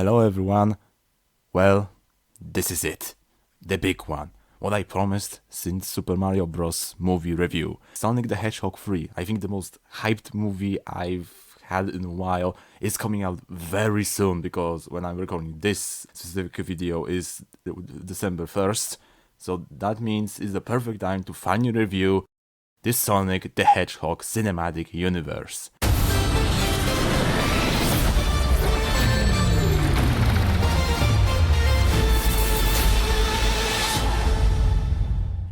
Hello everyone. Well, this is it. The big one. What I promised since Super Mario Bros. Movie review. Sonic the Hedgehog 3. I think the most hyped movie I've had in a while is coming out very soon because when I'm recording this specific video is December 1st. So that means it's the perfect time to finally review this Sonic the Hedgehog cinematic universe.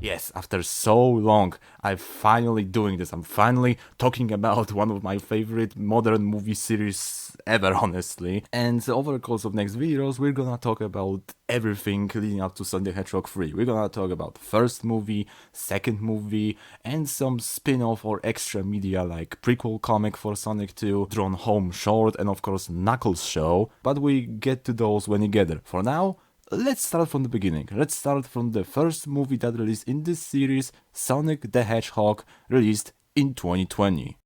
Yes, after so long, I'm finally doing this. I'm finally talking about one of my favorite modern movie series ever, honestly. And over the course of next videos, we're gonna talk about everything leading up to Sonic the Hedgehog 3. We're gonna talk about first movie, second movie, and some spin-off or extra media like prequel comic for Sonic 2, Drawn Home short, and of course Knuckles show. But we get to those when we get there. For now, let's start from the beginning. Let's start from the first movie that released in this series, Sonic the Hedgehog, released in 2020.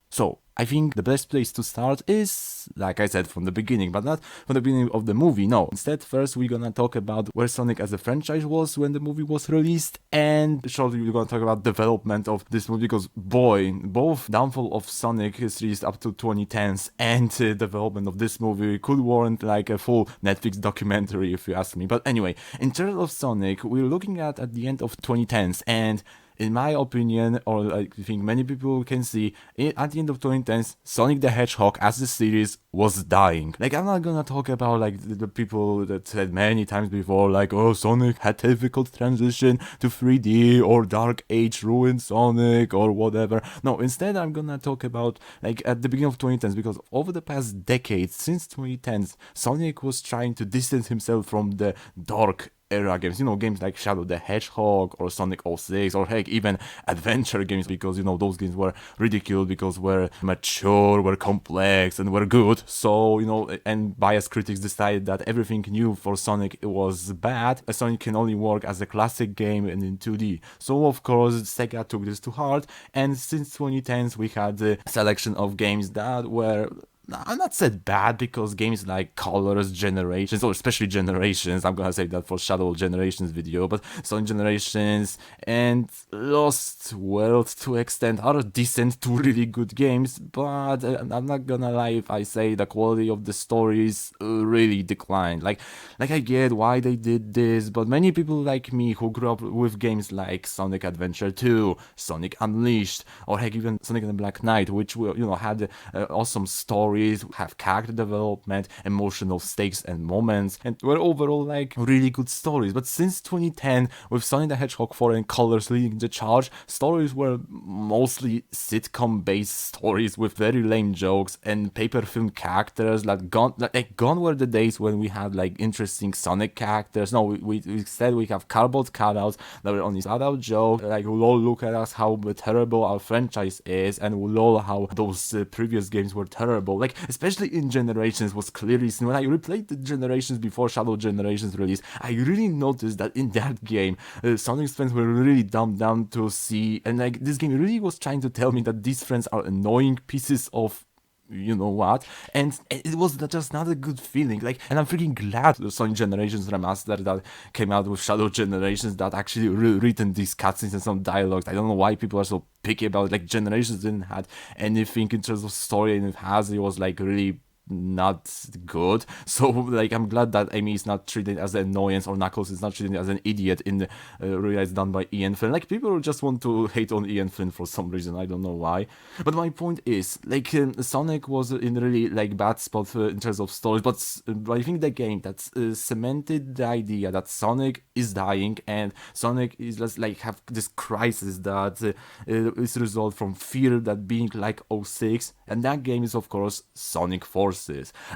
So, I think the best place to start is, like I said, from the beginning, but not from the beginning of the movie, no. Instead, first we're gonna talk about where Sonic as a franchise was when the movie was released, and shortly we're gonna talk about development of this movie, because boy, both Downfall of Sonic is released up to 2010s, and development of this movie could warrant like a full Netflix documentary if you ask me. But anyway, in terms of Sonic, we're looking at the end of 2010s, and in my opinion, or I think many people can see, at the end of 2010s, Sonic the Hedgehog as the series was dying. Like, I'm not gonna talk about like the people that said many times before, like, oh, Sonic had difficult transition to 3D, or Dark Age ruined Sonic, or whatever. No, instead I'm gonna talk about like at the beginning of 2010s, because over the past decades, since 2010s, Sonic was trying to distance himself from the dark era games, games like Shadow the Hedgehog or Sonic 06, or heck, even adventure games, because those games were ridiculed because were mature, were complex, and were good. So and biased critics decided that everything new for Sonic was bad. Sonic can only work as a classic game and in 2D. So of course Sega took this to heart, and since 2010s we had a selection of games that were, I'm not said bad, because games like Colors, Generations, or especially Generations, I'm gonna say that for Shadow Generations video, but Sonic Generations and Lost World to extent are decent to really good games, but I'm not gonna lie if I say the quality of the stories really declined. Like I get why they did this, but many people like me who grew up with games like Sonic Adventure 2, Sonic Unleashed, or heck, even Sonic and the Black Knight, which had awesome stories, have character development, emotional stakes and moments, and were overall like really good stories. But since 2010, with Sonic the Hedgehog 4 and Colors leading the charge, stories were mostly sitcom-based stories with very lame jokes and paper film characters. Gone were the days when we had like interesting Sonic characters. No, we instead we have cardboard cutouts that were only adult jokes, like lol, look at us, how terrible our franchise is, and lol, how those previous games were terrible. Like, especially in Generations was clearly seen. When I replayed the Generations before Shadow Generations release, I really noticed that in that game, Sonic's friends were really dumbed down to see, and like this game really was trying to tell me that these friends are annoying pieces of what, and it was just not a good feeling. Like, and I'm freaking glad the Sonic Generations remaster that came out with Shadow Generations that actually written these cutscenes and some dialogues. I don't know why people are so picky about it. Like, Generations didn't have anything in terms of story, and it was like really not good. So like, I'm glad that Amy is not treated as an annoyance, or Knuckles is not treated as an idiot in the release done by Ian Flynn. Like, people just want to hate on Ian Flynn for some reason, I don't know why. But my point is, like, Sonic was in really like bad spot in terms of stories, but I think the game that cemented the idea that Sonic is dying, and Sonic is just like have this crisis that is result from fear that being like 06, and that game is of course Sonic Forces.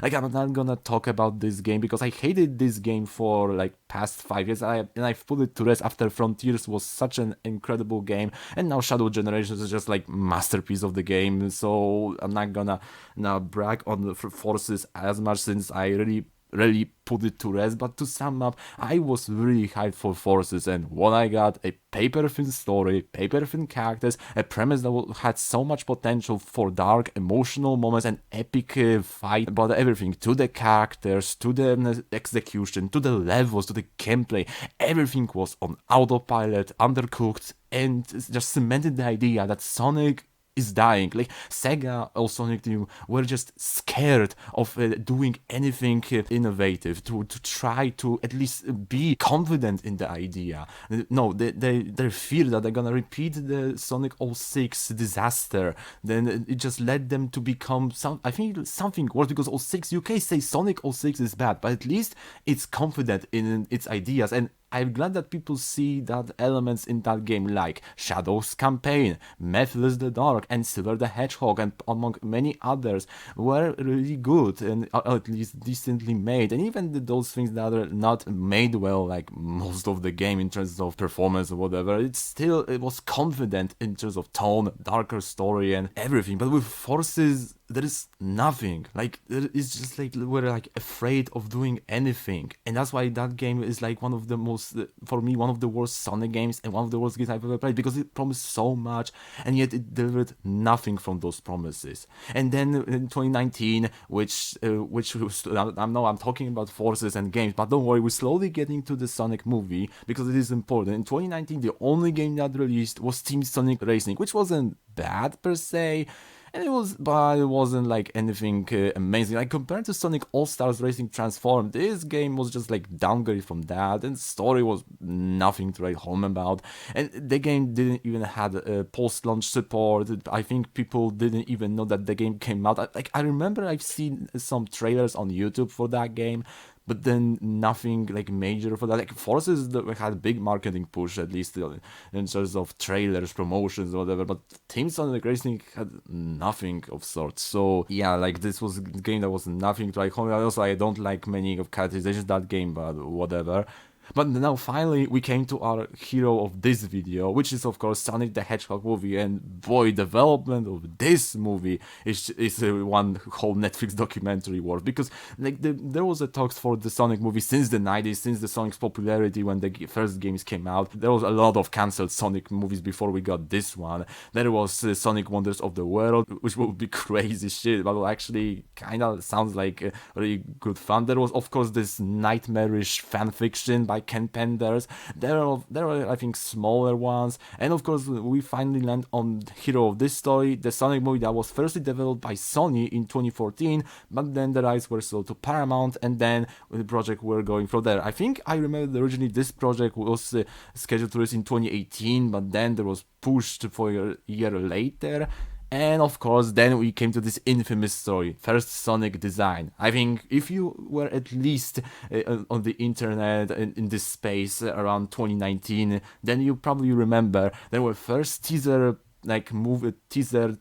Like, I'm not gonna talk about this game because I hated this game for like past 5 years, and I've put it to rest after Frontiers was such an incredible game, and now Shadow Generations is just like masterpiece of the game. So I'm not gonna now brag on the Forces as much, since I really really put it to rest. But to sum up, I was really hyped for Forces, and what I got, a paper-thin story, paper-thin characters, a premise that had so much potential for dark, emotional moments and epic fight about everything, to the characters, to the execution, to the levels, to the gameplay. Everything was on autopilot, undercooked, and just cemented the idea that Sonic is dying. Like Sega or Sonic Team were just scared of doing anything innovative to try to at least be confident in the idea. No, they fear that they're gonna repeat the Sonic 06 disaster. Then it just led them to become I think something worse, because 06, you can say Sonic 06 is bad, but at least it's confident in its ideas. And I'm glad that people see that elements in that game like Shadow's campaign, Methless the Dark, and Silver the Hedgehog, and among many others, were really good and at least decently made. And even those things that are not made well, like most of the game in terms of performance or whatever, it was confident in terms of tone, darker story, and everything. But with Forces, there is nothing. Like, it's just like we're like afraid of doing anything, and that's why that game is like one of the most, for me, one of the worst Sonic games and one of the worst games I've ever played, because it promised so much and yet it delivered nothing from those promises. And then in 2019, which was, I'm talking about Forces and games, but don't worry, we're slowly getting to the Sonic movie because it is important. In 2019, the only game that released was Team Sonic Racing, which wasn't bad per se. And but it wasn't like anything amazing. Like, compared to Sonic All-Stars Racing Transformed, this game was just like downgrade from that, and story was nothing to write home about. And the game didn't even have post-launch support. I think people didn't even know that the game came out. I remember I've seen some trailers on YouTube for that game, but then nothing like major for that. Like, Forces had a big marketing push, at least in terms of trailers, promotions, or whatever, but Team Sonic Racing had nothing of sorts. So yeah, like, this was a game that was nothing to like home. Also, I don't like many of characterizations of that game, but whatever. But now finally we came to our hero of this video, which is of course Sonic the Hedgehog movie. And boy, development of this movie is one whole Netflix documentary worth, because like there was a talks for the Sonic movie since the 90s, since the Sonic's popularity when the first games came out. There was a lot of cancelled Sonic movies before we got this one. There was Sonic Wonders of the World, which would be crazy shit, but actually kind of sounds like really good fun. There was of course this nightmarish fan fiction by Ken Penders. There are I think smaller ones, and of course we finally land on the hero of this story, the Sonic movie that was firstly developed by Sony in 2014, but then the rights were sold to Paramount, and then the project were going from there. I think I remember originally this project was scheduled to release in 2018, but then there was pushed for a year later. And of course, then we came to this infamous story, first Sonic design. I think if you were at least on the internet in this space around 2019, then you probably remember there were first teaser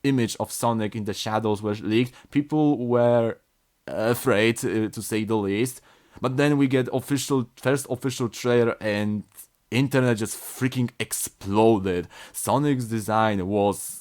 image of Sonic in the shadows were leaked. People were afraid, to say the least. But then we get first official trailer, and internet just freaking exploded. Sonic's design was,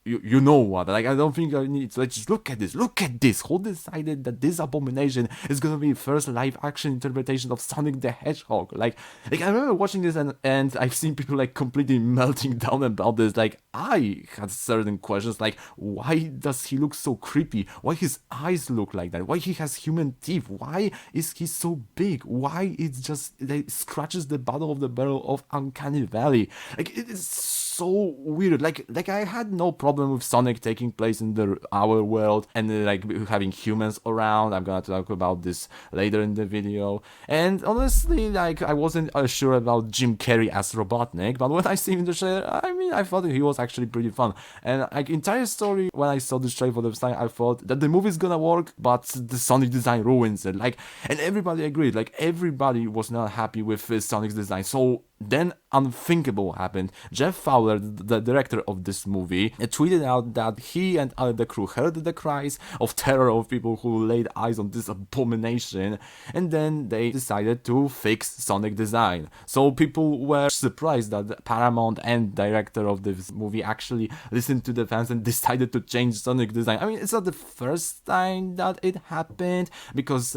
you know what, like, I don't think I need to, like, just look at this, who decided that this abomination is gonna be first live action interpretation of Sonic the Hedgehog? Like I remember watching this, and I've seen people like completely melting down about this. Like, I had certain questions, like, why does he look so creepy? Why his eyes look like that? Why he has human teeth? Why is he so big? Why it's just, like, scratches the bottom of the barrel of Uncanny Valley? Like, it is so weird. Like I had no problem with Sonic taking place in our world and like having humans around. I'm gonna talk about this later in the video. And honestly, like, I wasn't sure about Jim Carrey as Robotnik, but when I see him in the trailer, I mean, I thought he was actually pretty fun. And like, entire story, when I saw the trailer for the time, I thought that the movie's gonna work, but the Sonic design ruins it. Like, and everybody agreed. Like, everybody was not happy with Sonic's design. So then unthinkable happened. Jeff Fowler, the director of this movie, tweeted out that he and all the crew heard the cries of terror of people who laid eyes on this abomination, and then they decided to fix Sonic design. So people were surprised that Paramount and director of this movie actually listened to the fans and decided to change Sonic design. I mean, it's not the first time that it happened, because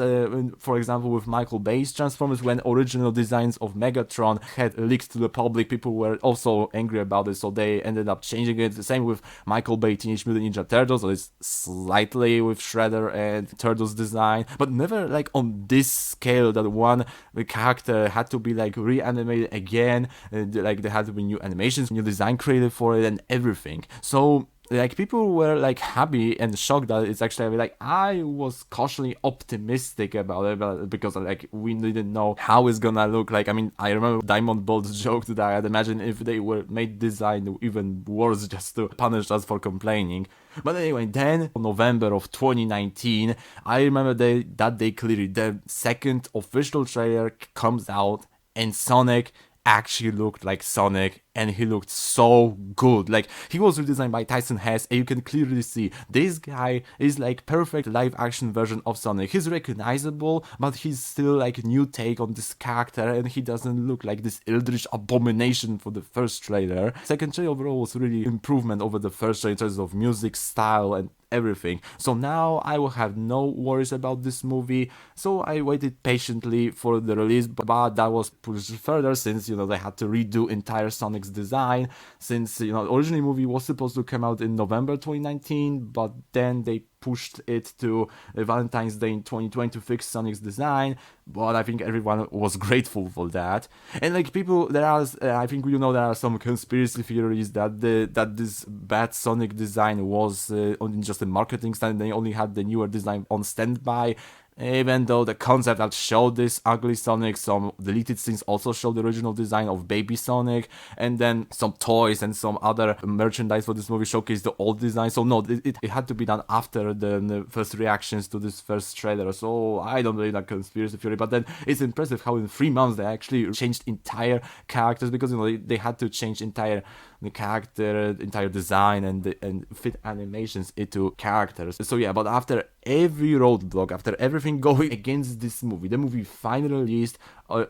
for example with Michael Bay's Transformers, when original designs of Megatron had leaked to the public, people were also angry about it, so they ended up changing it. The same with Michael Bay Teenage Mutant Ninja Turtles, so it's slightly with Shredder and Turtles design, but never like on this scale that one character had to be like reanimated again, like there had to be new animations, new design created for it and everything. So like people were like happy and shocked that it's actually like, I was cautiously optimistic about it, because like we didn't know how it's gonna look like. I mean, I remember Diamond Bolt's joke that I'd imagine if they were made design even worse just to punish us for complaining. But anyway, then November of 2019, I remember that day clearly. The second official trailer comes out and Sonic actually looked like Sonic, and he looked so good. Like, he was redesigned by Tyson Hess, and you can clearly see this guy is like perfect live action version of Sonic. He's recognizable, but he's still like a new take on this character, and he doesn't look like this eldritch abomination for the first trailer. Second trailer overall was really improvement over the first trailer in terms of music, style, and everything. So now I will have no worries about this movie. So I waited patiently for the release, but that was pushed further since, they had to redo entire Sonic's design, since, originally movie was supposed to come out in November 2019, but then they pushed it to Valentine's Day in 2020 to fix Sonic's design, but I think everyone was grateful for that. And like people, I think there are some conspiracy theories that this bad Sonic design was only just a marketing stunt. They only had the newer design on standby, even though the concept that showed this ugly Sonic, some deleted scenes also showed the original design of Baby Sonic, and then some toys and some other merchandise for this movie showcased the old design. So no, it had to be done after the first reactions to this first trailer. So I don't believe that conspiracy theory, but then it's impressive how in 3 months they actually changed entire characters, because they had to change the character, entire design, and fit animations into characters. So yeah, but after every roadblock, after everything going against this movie, the movie finally released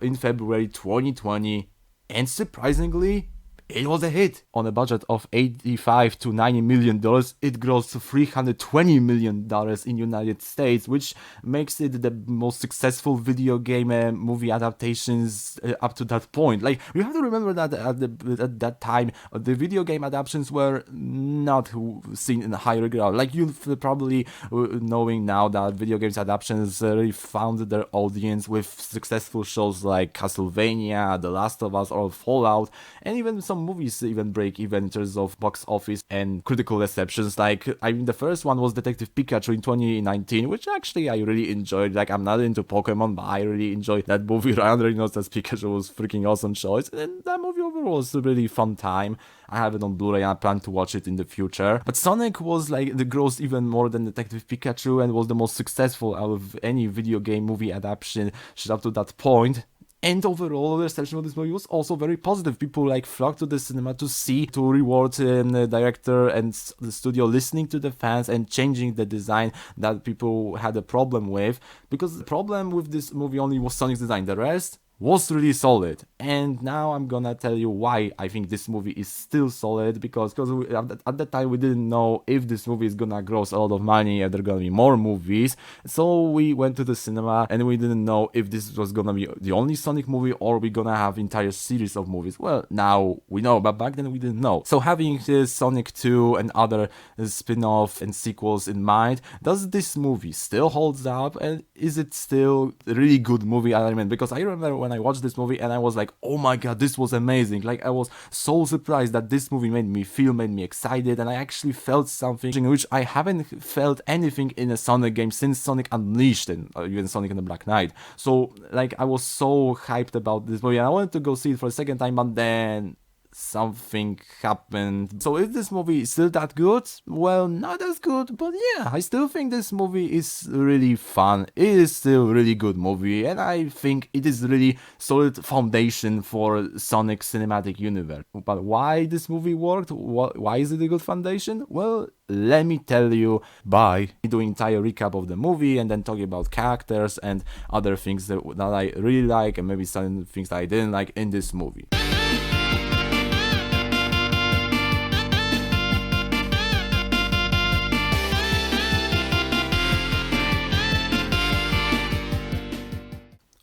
in February 2020, and surprisingly, it was a hit. On a budget of $85 to $90 million, it grossed $320 million in United States, which makes it the most successful video game movie adaptations up to that point. Like, you have to remember that at that time, the video game adaptations were not seen in a high regard. Like, you probably knowing now that video games adaptations really found their audience with successful shows like Castlevania, The Last of Us, or Fallout, and even some movies even break even in terms of box office and critical receptions. Like, I mean, the first one was Detective Pikachu in 2019, which actually I really enjoyed. Like, I'm not into Pokemon, but I really enjoyed that movie. Ryan Reynolds as Pikachu was freaking awesome choice, and that movie overall was a really fun time. I have it on Blu-ray and I plan to watch it in the future. But Sonic was like the gross even more than Detective Pikachu, and was the most successful out of any video game movie adaptation up to that point. And overall, the reception of this movie was also very positive. People like flocked to the cinema to reward the director and the studio listening to the fans and changing the design that people had a problem with. Because the problem with this movie only was Sonic's design. The rest was really solid. And now I'm gonna tell you why I think this movie is still solid, because at that time we didn't know if this movie is gonna gross a lot of money, if there are gonna be more movies. So we went to the cinema and we didn't know if this was gonna be the only Sonic movie or we gonna have entire series of movies. Well, now we know, but back then we didn't know. So having Sonic 2 and other spin-off and sequels in mind, does this movie still holds up, and is it still a really good movie element? Because I remember when I watched this movie and I was like, oh my god, this was amazing. Like, I was so surprised that this movie made me excited, and I actually felt something in which I haven't felt anything in a Sonic game since Sonic Unleashed and even Sonic and the Black Knight. So like, I was so hyped about this movie and I wanted to go see it for a second time, but then something happened. So is this movie still that good? Well, not as good, but yeah, I still think this movie is really fun. It is still a really good movie, and I think it is really solid foundation for Sonic cinematic universe. But why this movie worked? Why is it a good foundation? Well, let me tell you by doing entire recap of the movie and then talking about characters and other things that I really like and maybe some things that I didn't like in this movie.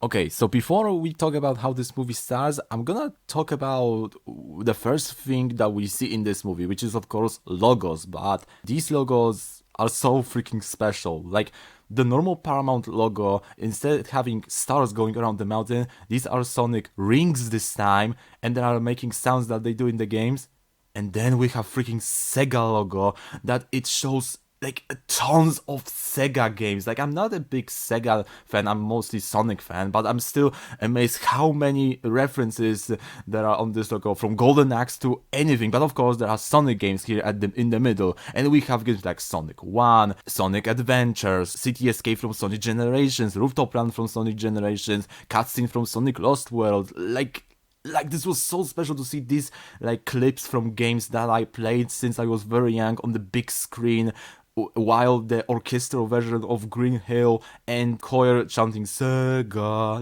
Okay, so before we talk about how this movie starts, I'm gonna talk about the first thing that we see in this movie, which is of course logos, but these logos are so freaking special. Like the normal Paramount logo, instead of having stars going around the mountain, these are Sonic rings this time, and they are making sounds that they do in the games. And then we have freaking Sega logo that it shows like tons of Sega games. Like I'm not a big Sega fan, I'm mostly Sonic fan, but I'm still amazed how many references there are on this logo, from Golden Axe to anything. But of course there are Sonic games here in the middle, and we have games like Sonic 1, Sonic Adventures, City Escape from Sonic Generations, Rooftop Run from Sonic Generations, cutscene from Sonic Lost World. Like this was so special to see these like clips from games that I played since I was very young on the big screen, while the orchestral version of Green Hill and choir chanting Sega,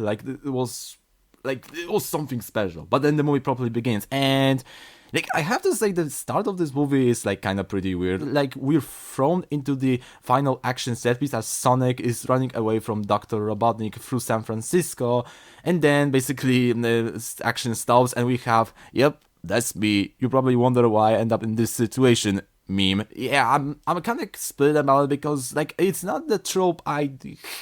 it was something special. But then the movie properly begins, and like I have to say the start of this movie is like kind of pretty weird. Like we're thrown into the final action set piece as Sonic is running away from Dr. Robotnik through San Francisco, and then basically the action stops and we have, yep, that's me. You probably wonder why I end up in this situation meme. Yeah, I'm kind of split about it because like it's not the trope I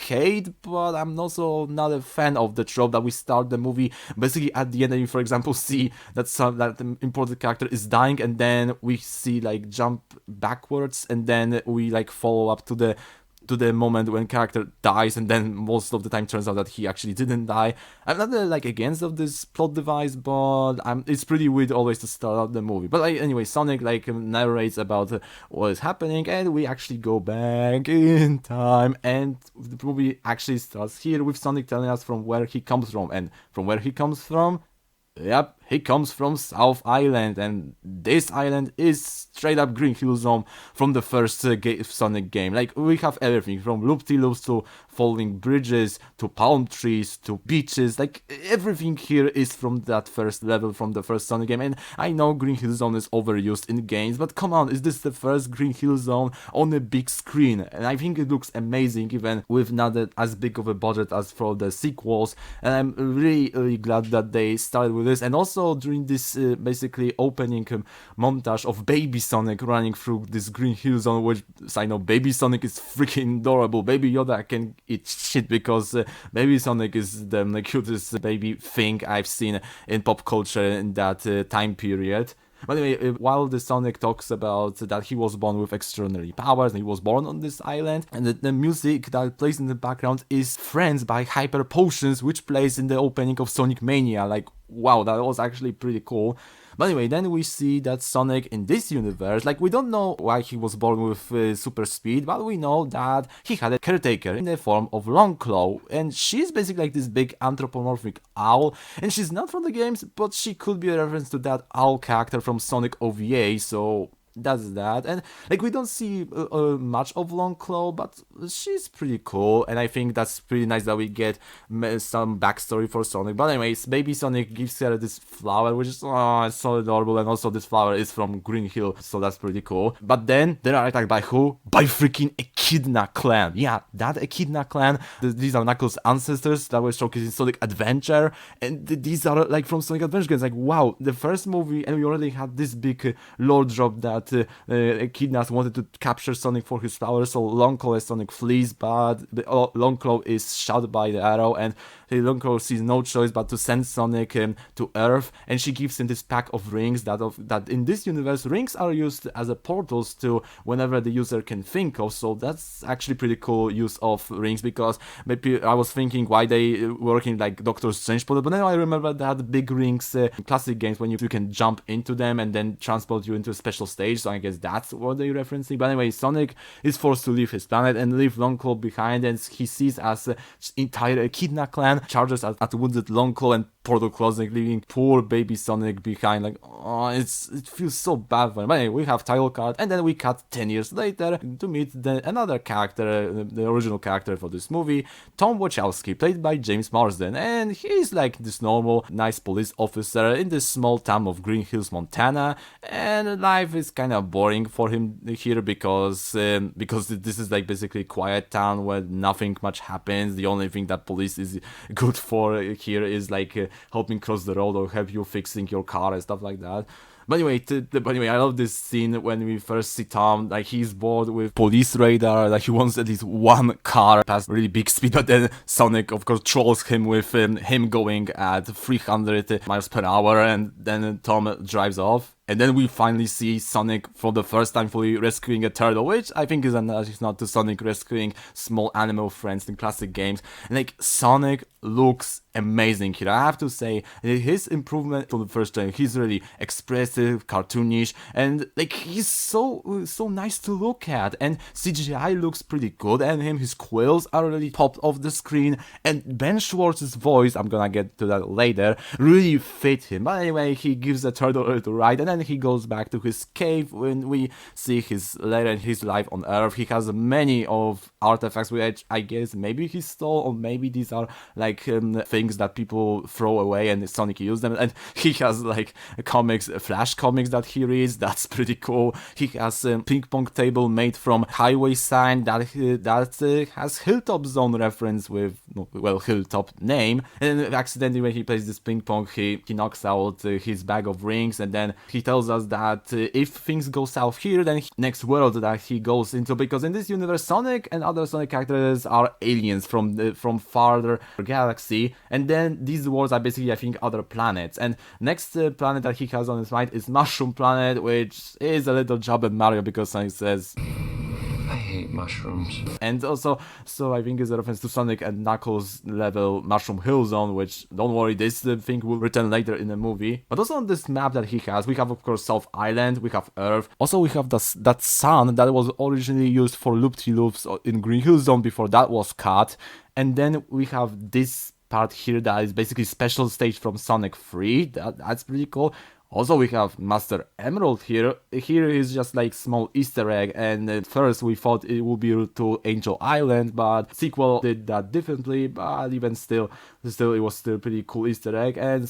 hate, but I'm also not a fan of the trope that we start the movie basically at the end and you, for example, see that that important character is dying, and then we see like jump backwards and then we like follow up to the moment when character dies, and then most of the time turns out that he actually didn't die. I'm not like against of this plot device, but it's pretty weird always to start out the movie. But anyway, Sonic like narrates about what is happening, and we actually go back in time, and the movie actually starts here with Sonic telling us from where he comes from, and from where he comes from. Yep, he comes from South Island, and this island is straight up Green Hill Zone from the first Sonic game. Like, we have everything from loop-de-loops to falling bridges to palm trees to beaches. Like, everything here is from that first level from the first Sonic game. And I know Green Hill Zone is overused in games, but come on, is this the first Green Hill Zone on a big screen? And I think it looks amazing, even with not as big of a budget as for the sequels. And I'm really, really glad that they started with this. And also during this basically opening montage of Baby Sonic running through this Green Hill Zone, which I know Baby Sonic is freaking adorable. Baby Yoda can eat shit because Baby Sonic is the cutest baby thing I've seen in pop culture in that time period. By the way, while the Sonic talks about that he was born with extraordinary powers and he was born on this island, and the music that plays in the background is Friends by Hyper Potions, which plays in the opening of Sonic Mania. Like, wow, that was actually pretty cool. But anyway, then we see that Sonic in this universe, like, we don't know why he was born with super speed, but we know that he had a caretaker in the form of Longclaw, and she's basically like this big anthropomorphic owl, and she's not from the games, but she could be a reference to that owl character from Sonic OVA, so that's that. And like, we don't see much of Longclaw, but she's pretty cool, and I think that's pretty nice that we get some backstory for Sonic. But anyways, Baby Sonic gives her this flower, which is it's so adorable, and also this flower is from Green Hill, so that's pretty cool. But then they are attacked by who? By freaking Echidna clan. Yeah, that Echidna clan. These are Knuckles' ancestors that were showcased in Sonic Adventure, and these are like from Sonic Adventure games. Like, wow, the first movie, and we already had this big lore drop that that Echidnas wanted to capture Sonic for his power, so Longclaw as Sonic flees, but Longclaw is shot by the arrow, and Longclaw sees no choice but to send Sonic to Earth, and she gives him this pack of rings that in this universe, rings are used as a portals to whenever the user can think of, so that's actually pretty cool use of rings, because maybe I was thinking why they working like Doctor Strange, but now I remember that big rings classic games when you can jump into them and then transport you into a special stage, so I guess that's what they're referencing. But anyway, Sonic is forced to leave his planet and leave Longclaw behind, and he sees as entire Echidna clan charges at wounded Longclaw and portal closing, leaving poor baby Sonic behind. Like, oh, it feels so bad for him. But anyway, we have title card, and then we cut 10 years later to meet another character, the original character for this movie, Tom Wachowski, played by James Marsden, and he's like this normal, nice police officer in this small town of Green Hills, Montana, and life is kind of boring for him here because this is like basically a quiet town where nothing much happens. The only thing that police is good for here is like helping cross the road or help you fixing your car and stuff like that. But anyway, I love this scene when we first see Tom, like he's bored with police radar, like he wants at least one car past really big speed, but then Sonic of course trolls him with him going at 300 miles per hour, and then Tom drives off. And then we finally see Sonic for the first time fully rescuing a turtle, which I think is a nod to Sonic rescuing small animal friends in classic games. And like, Sonic looks amazing here. I have to say, his improvement from the first time, he's really expressive, cartoonish, and like, he's so nice to look at. And CGI looks pretty good, and his quills are really popped off the screen. And Ben Schwartz's voice, I'm gonna get to that later, really fit him. But anyway, he gives the turtle a little ride, and then he goes back to his cave when we see his later in his life on Earth. He has many of artifacts which I guess maybe he stole, or maybe these are like things that people throw away and Sonic used them. And he has like comics, Flash comics that he reads. That's pretty cool. He has a ping pong table made from highway sign that has Hilltop Zone reference with, well, Hilltop name. And accidentally when he plays this ping pong, he knocks out his bag of rings, and then he tells us that if things go south here, then next world that he goes into, because in this universe Sonic and other Sonic characters are aliens from farther galaxy, and then these worlds are basically, I think, other planets. And next planet that he has on his mind is Mushroom Planet, which is a little job at Mario, because Sonic says, I hate mushrooms. and also, so I think it's a reference to Sonic and Knuckles level Mushroom Hill Zone, which, don't worry, this thing will return later in the movie. But also on this map that he has, we have of course South Island, we have Earth, also we have that sun that was originally used for loop-de-loops in Green Hill Zone before that was cut, and then we have this part here that is basically special stage from Sonic 3, that's pretty cool. Also, we have Master Emerald here. Here is just like small Easter egg, and at first we thought it would be to Angel Island, but sequel did that differently. But even still it was still pretty cool Easter egg, and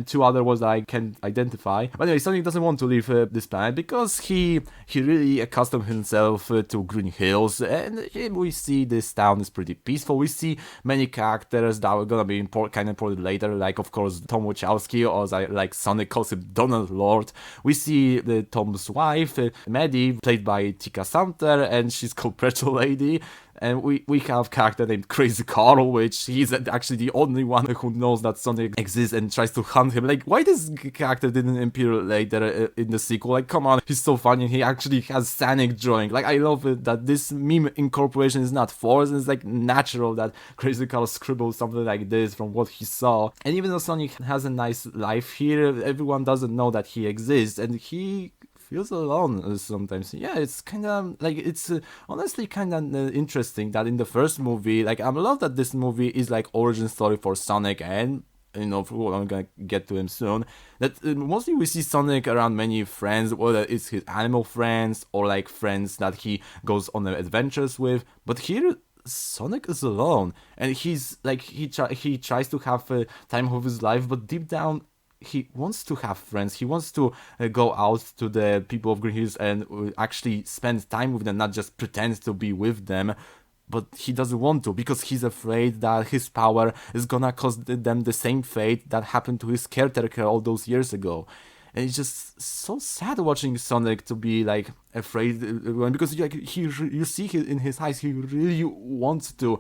two other ones that I can identify. But anyway, Sonic doesn't want to leave this planet because he really accustomed himself to Green Hills, and we see this town is pretty peaceful. We see many characters that are gonna be kind of important later, like of course Tom Wachowski, or as I like Sonic calls him, Donald Lord. We see Tom's wife, Maddie, played by Tika Sumpter, and she's called Pretzel Lady. And we have a character named Crazy Carl, which he's actually the only one who knows that Sonic exists and tries to hunt him. Like, why this character didn't appear later in the sequel? Like, come on, he's so funny. He actually has Sonic drawing. Like, I love it that this meme incorporation is not forced. It's like natural that Crazy Carl scribbled something like this from what he saw. And even though Sonic has a nice life here, everyone doesn't know that he exists, and he feels alone sometimes. Yeah, it's kind of like, it's honestly kind of interesting that in the first movie, like, I love that this movie is like origin story for Sonic, and I'm gonna get to him soon, that mostly we see Sonic around many friends, whether it's his animal friends or like friends that he goes on adventures with. But here Sonic is alone, and he's like, he tries to have time of his life, but deep down he wants to have friends. He wants to go out to the people of Green Hills and actually spend time with them, not just pretend to be with them. But he doesn't want to, because he's afraid that his power is gonna cause them the same fate that happened to his caretaker all those years ago. And it's just so sad watching Sonic to be like afraid because like you see in his eyes he really wants to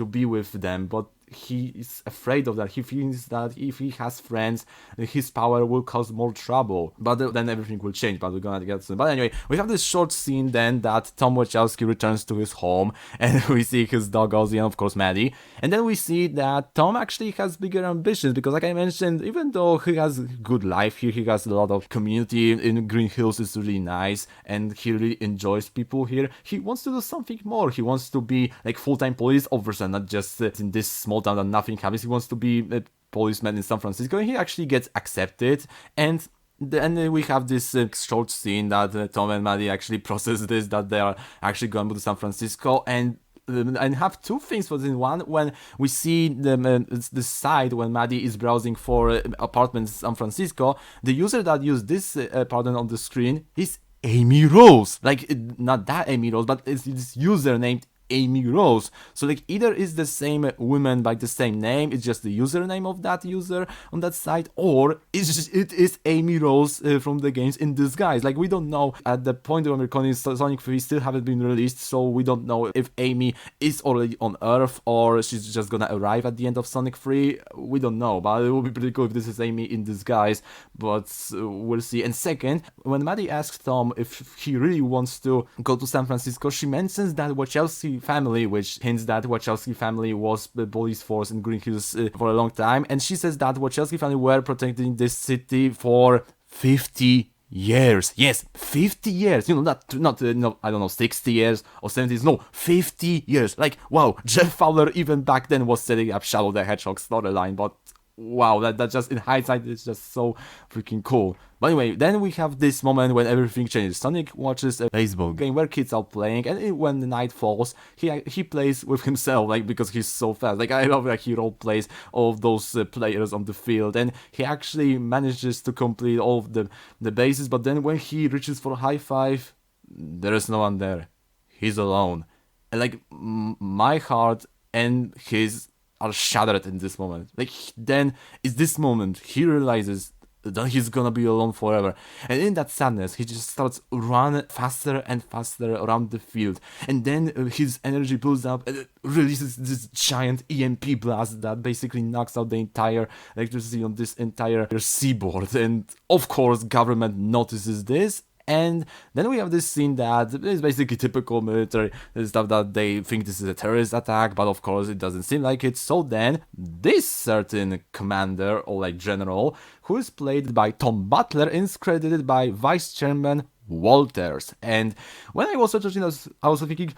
be with them, but he is afraid of that. He feels that if he has friends, his power will cause more trouble. But then everything will change. But we're gonna get soon. But anyway, we have this short scene then that Tom Wachowski returns to his home, and we see his dog Ozzy and of course Maddie. And then we see that Tom actually has bigger ambitions because, like I mentioned, even though he has a good life here, he has a lot of community in Green Hills. It's really nice, and he really enjoys people here. He wants to do something more. He wants to be like full-time police officer, not just in this small town that nothing happens. He wants to be a policeman in San Francisco, and he actually gets accepted. And then we have this short scene that Tom and Maddie actually process this, that they are actually going to San Francisco, and have two things for this. One, when we see the site when Maddie is browsing for apartments in San Francisco, the user that used this apartment on the screen is Amy Rose. Like, not that Amy Rose, but it's this user named Amy Rose. So like either is the same woman by the same name, it's just the username of that user on that site, or it is Amy Rose from the games in disguise. Like we don't know at the point when we're calling Sonic 3 still haven't been released, so we don't know if Amy is already on Earth or she's just gonna arrive at the end of Sonic 3. We don't know, but it would be pretty cool if this is Amy in disguise, but we'll see. And second, when Maddie asks Tom if he really wants to go to San Francisco, she mentions that Wachowski family, which hints that Wachowski family was the police force in Green Hills for a long time, and she says that Wachowski family were protecting this city for 50 years. Yes, 50 years. Not I don't know, 60 years or 70s. No, 50 years. Like, wow, Jeff Fowler even back then was setting up Shadow the Hedgehog storyline, but wow, that just in hindsight is just so freaking cool. But anyway, then we have this moment when everything changes. Sonic watches a baseball game where kids are playing, and when the night falls, he plays with himself, like because he's so fast. Like I love that he role plays all of those players on the field, and he actually manages to complete all of the bases. But then when he reaches for a high five, there is no one there. He's alone, and like my heart and his are shattered in this moment. Like then it's this moment he realizes that he's gonna be alone forever, and in that sadness he just starts run faster and faster around the field, and then his energy builds up and it releases this giant EMP blast that basically knocks out the entire electricity on this entire seaboard. And of course government notices this. And then we have this scene that is basically typical military stuff, that they think this is a terrorist attack, but of course it doesn't seem like it. So then this certain commander or like general, who is played by Tom Butler, is credited by Vice Chairman Walters. And when I was watching this, I was thinking,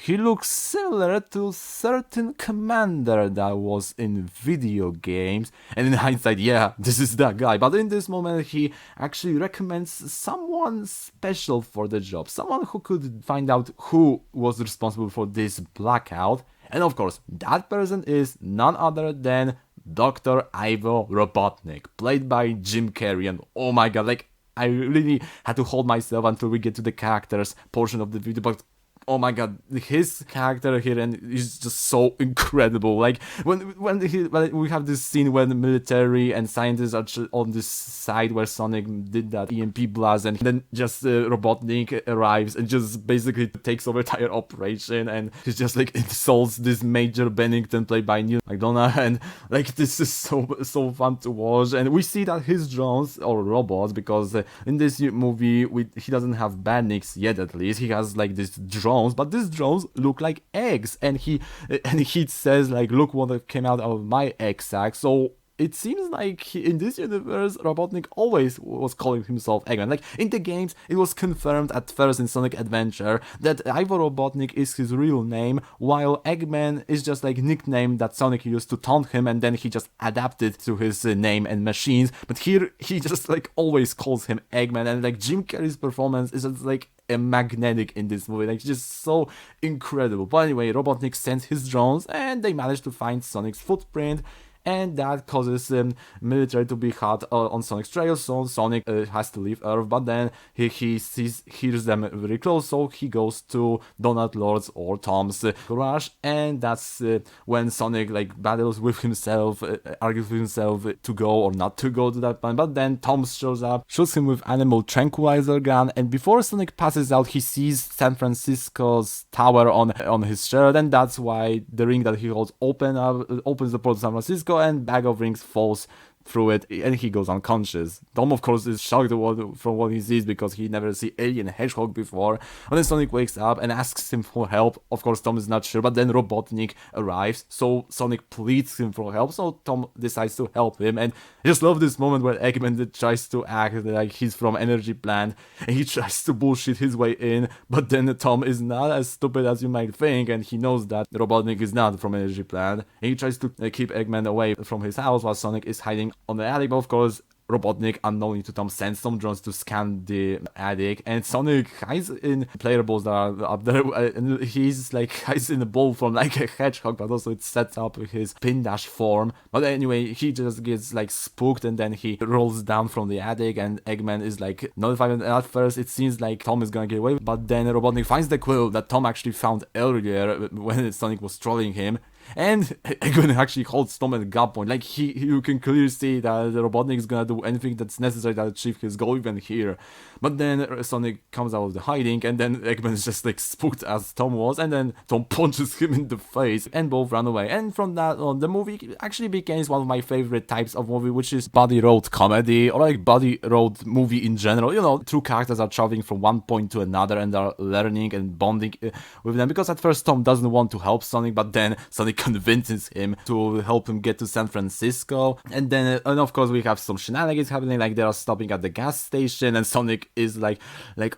he looks similar to certain commander that was in video games. And in hindsight, yeah, this is that guy. But in this moment, he actually recommends someone special for the job, someone who could find out who was responsible for this blackout. And of course, that person is none other than Dr. Ivo Robotnik, played by Jim Carrey. And oh my god, like, I really had to hold myself until we get to the characters portion of the video, but oh my god, his character here and is just so incredible. Like when we have this scene when the military and scientists are on this side where Sonic did that EMP blast, and then just Robotnik arrives and just basically takes over entire operation, and he just like insults this Major Bennington played by Neil McDonough, and like this is so fun to watch. And we see that his drones or robots, because in this movie he doesn't have bandits yet, at least he has like this drone. But these drones look like eggs, and he says like, look what came out of my egg sack. So it seems like in this universe Robotnik always was calling himself Eggman. Like in the games it was confirmed at first in Sonic Adventure that Ivo Robotnik is his real name, while Eggman is just like nickname that Sonic used to taunt him, and then he just adapted to his name and machines. But here he just like always calls him Eggman, and like Jim Carrey's performance is just like a magnetic in this movie, like just so incredible. But anyway, Robotnik sends his drones and they manage to find Sonic's footprint, and that causes military to be hot on Sonic's trail, so Sonic has to leave Earth, but then he hears them very close, so he goes to Donald Lord's or Tom's garage, and that's when Sonic like battles with himself, argues with himself to go or not to go to that planet, but then Tom shows up, shoots him with animal tranquilizer gun, and before Sonic passes out, he sees San Francisco's tower on his shirt, and that's why the ring that he holds opens the portal to San Francisco, and bag of rings falls through it, and he goes unconscious. Tom, of course, is shocked from what he sees because he never see Alien Hedgehog before. And then Sonic wakes up and asks him for help. Of course, Tom is not sure, but then Robotnik arrives, so Sonic pleads him for help, so Tom decides to help him. And I just love this moment where Eggman tries to act like he's from Energy Plant, and he tries to bullshit his way in, but then Tom is not as stupid as you might think, and he knows that Robotnik is not from Energy Plant, and he tries to keep Eggman away from his house while Sonic is hiding on the attic. But of course, Robotnik, unknowing to Tom, sends some drones to scan the attic, and Sonic hides in player balls that are up there, and he's like hides in a ball from like a hedgehog, but also it sets up his pin dash form. But anyway, he just gets like spooked, and then he rolls down from the attic, and Eggman is like notified. And at first it seems like Tom is gonna get away, but then Robotnik finds the quill that Tom actually found earlier when Sonic was trolling him. And Eggman actually holds Tom at gunpoint. Like you can clearly see that Robotnik is gonna do anything that's necessary to achieve his goal even here. But then Sonic comes out of the hiding, and then Eggman is just like spooked as Tom was, and then Tom punches him in the face, and both run away. And from that on, the movie actually becomes one of my favorite types of movie, which is buddy road comedy, or like buddy road movie in general. You know, two characters are traveling from one point to another and are learning and bonding with them. Because at first Tom doesn't want to help Sonic, but then Sonic convinces him to help him get to San Francisco. And then and of course we have some shenanigans happening, like they are stopping at the gas station, and Sonic is like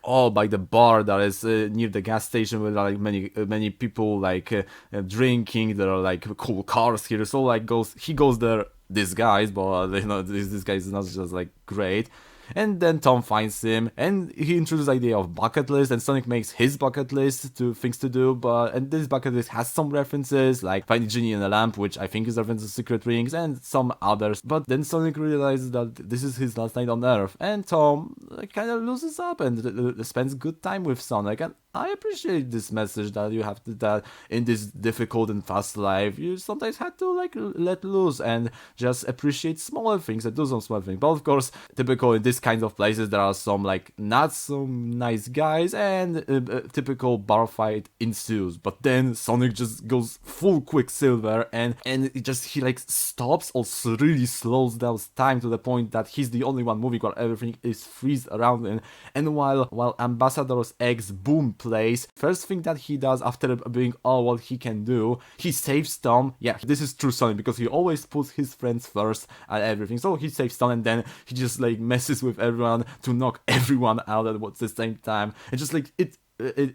all by the bar that is near the gas station, where there are like many people like drinking. There are like cool cars here, so like he goes there disguised, but you know this guy is not just like great. And then Tom finds him, and he introduces the idea of bucket list, and Sonic makes his bucket list to things to do, and this bucket list has some references, like finding Genie in a lamp, which I think is a reference to Secret Rings, and some others. But then Sonic realizes that this is his last night on Earth, and Tom kind of loses up and spends good time with Sonic, and I appreciate this message that you have that in this difficult and fast life, you sometimes have to like let loose and just appreciate smaller things and do some small things. But of course, typical in this kind of places, there are some like not so nice guys, and typical bar fight ensues. But then Sonic just goes full Quicksilver, and he like stops or really slows down time to the point that he's the only one moving while everything is freeze around him. And while Ambassador's X boom plays, first thing that he does after doing all what he can do, he saves Tom. Yeah, this is true Sonic, because he always puts his friends first at everything. So he saves Tom, and then he just like messes with everyone to knock everyone out at the same time. And just like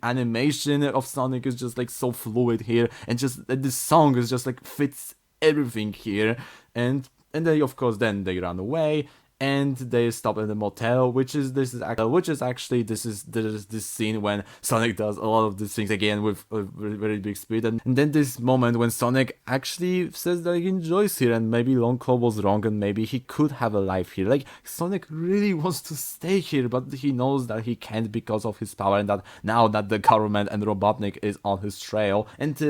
animation of Sonic is just like so fluid here, and just this song is just like fits everything here. And they of course then they run away, and they stop at the motel, which is this scene when Sonic does a lot of these things again with a very, very big speed, and then this moment when Sonic actually says that he enjoys here, and maybe Longclaw was wrong, and maybe he could have a life here. Like Sonic really wants to stay here, but he knows that he can't because of his power, and that now that the government and Robotnik is on his trail, and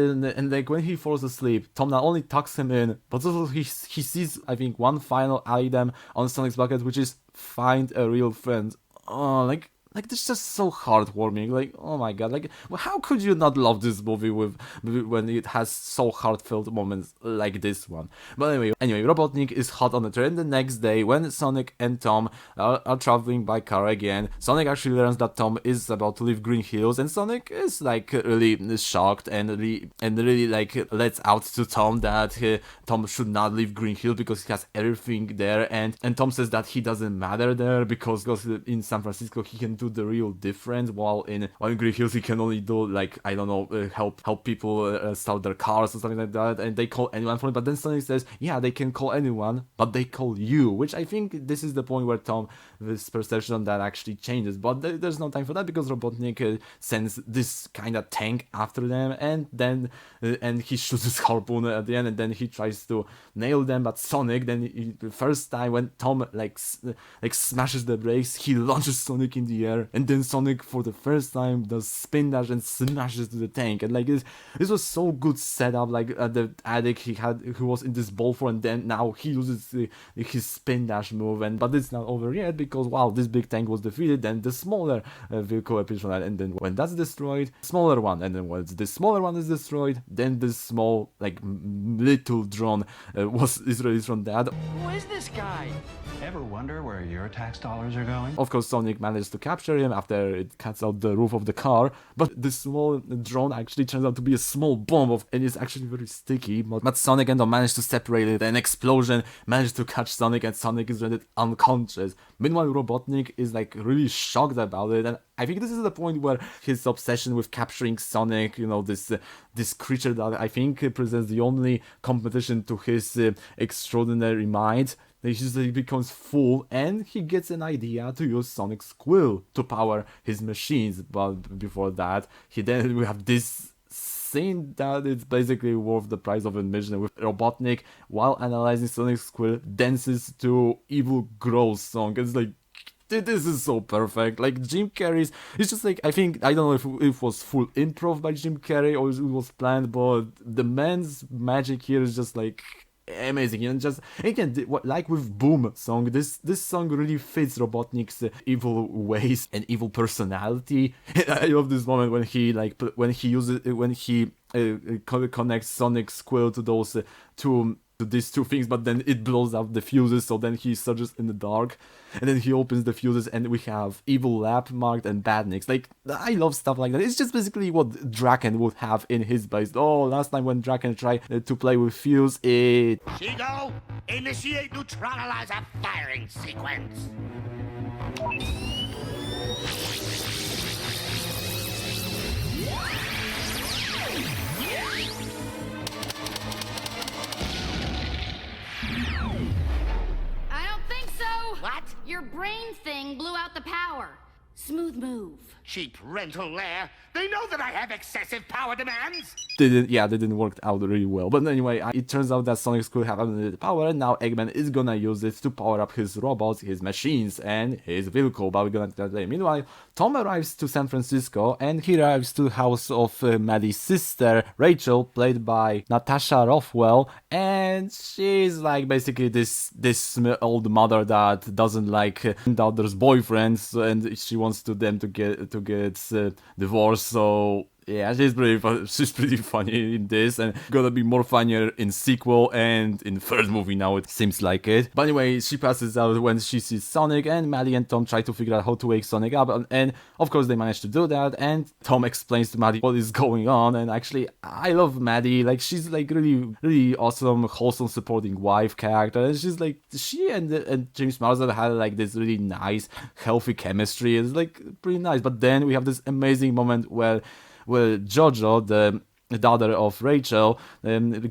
like when he falls asleep, Tom not only tucks him in, but also he sees, I think, one final item on Sonic's bucket, which is find a real friend. Oh, like this is just so heartwarming. Like, oh my god, like how could you not love this movie when it has so heartfelt moments like this one? But anyway, Robotnik is hot on the train. The next day, when Sonic and Tom are traveling by car again, Sonic actually learns that Tom is about to leave Green Hills, and Sonic is like really shocked and really like lets out to Tom that Tom should not leave Green Hill because he has everything there, and Tom says that he doesn't matter there because in San Francisco he can do the real difference, while in Green Hills he can only do like, I don't know, help people start their cars or something like that, and they call anyone for it. But then Sonic says, yeah, they can call anyone, but they call you, which I think this is the point where this perception on that actually changes. But there's no time for that because Robotnik sends this kind of tank after them, and then and he shoots his harpoon at the end, and then he tries to nail them. But Sonic, the first time when Tom like smashes the brakes, he launches Sonic in the air, and then Sonic for the first time does spin dash and smashes to the tank. And like this was so good setup. Like the addict he was in this ball for, and then now he uses his spin dash move. But it's not over yet because wow, this big tank was defeated. Then the smaller vehicle appears from that, and then when that's destroyed, smaller one, and then once the smaller one is destroyed, then this small like little drone is released from that. Who is this guy? Ever wonder where your tax dollars are going? Of course, Sonic manages to capture him after it cuts out the roof of the car, but the small drone actually turns out to be a small bomb, and it's actually very sticky. But Sonic and Tom manage to separate it. An explosion manages to catch Sonic, and Sonic is rendered unconscious. Meanwhile, Robotnik is like really shocked about it, and I think this is the point where his obsession with capturing Sonic, this creature that I think presents the only competition to his extraordinary mind, he just becomes full, and he gets an idea to use Sonic's quill to power his machines. But before that, we have this scene that it's basically worth the price of admission, with Robotnik, while analyzing Sonic's quill, dances to Evil Grow's song. It's like, this is so perfect. Like Jim Carrey's, it's just like, I don't know if it was full improv by Jim Carrey or it was planned, but the man's magic here is just like amazing. And just again, like with Boom song, this song really fits Robotnik's evil ways and evil personality. I love this moment when he connects Sonic's quill to those these two things, but then it blows out the fuses, so then he surges in the dark, and then he opens the fuses, and we have Evil Lab marked and Badniks. Like, I love stuff like that. It's just basically what Draken would have in his base. Oh, last time when Draken tried to play with fuse, Shigo, initiate neutralizer firing sequence. What? Your brain thing blew out the power. Smooth move. Cheap rental lair. They know that I have excessive power demands. They didn't work out really well. But anyway, it turns out that Sonic could have unlimited power, and now Eggman is gonna use it to power up his robots, his machines, and his vehicle. But we're gonna do that later. Meanwhile, Tom arrives to San Francisco, and he arrives to the house of Maddie's sister, Rachel, played by Natasha Rothwell, and she's like basically this old mother that doesn't like daughter's boyfriends, and she wants them to get divorced. So yeah, she's pretty funny in this, and gonna be more funnier in sequel and in third movie now, it seems like it. But anyway, she passes out when she sees Sonic, and Maddie and Tom try to figure out how to wake Sonic up, and of course they manage to do that, and Tom explains to Maddie what is going on. And actually, I love Maddie. Like, she's like really, really awesome, wholesome, supporting wife character, and she's like, she and James Marsden had like this really nice, healthy chemistry. It's like pretty nice. But then we have this amazing moment where Jojo, the daughter of Rachel,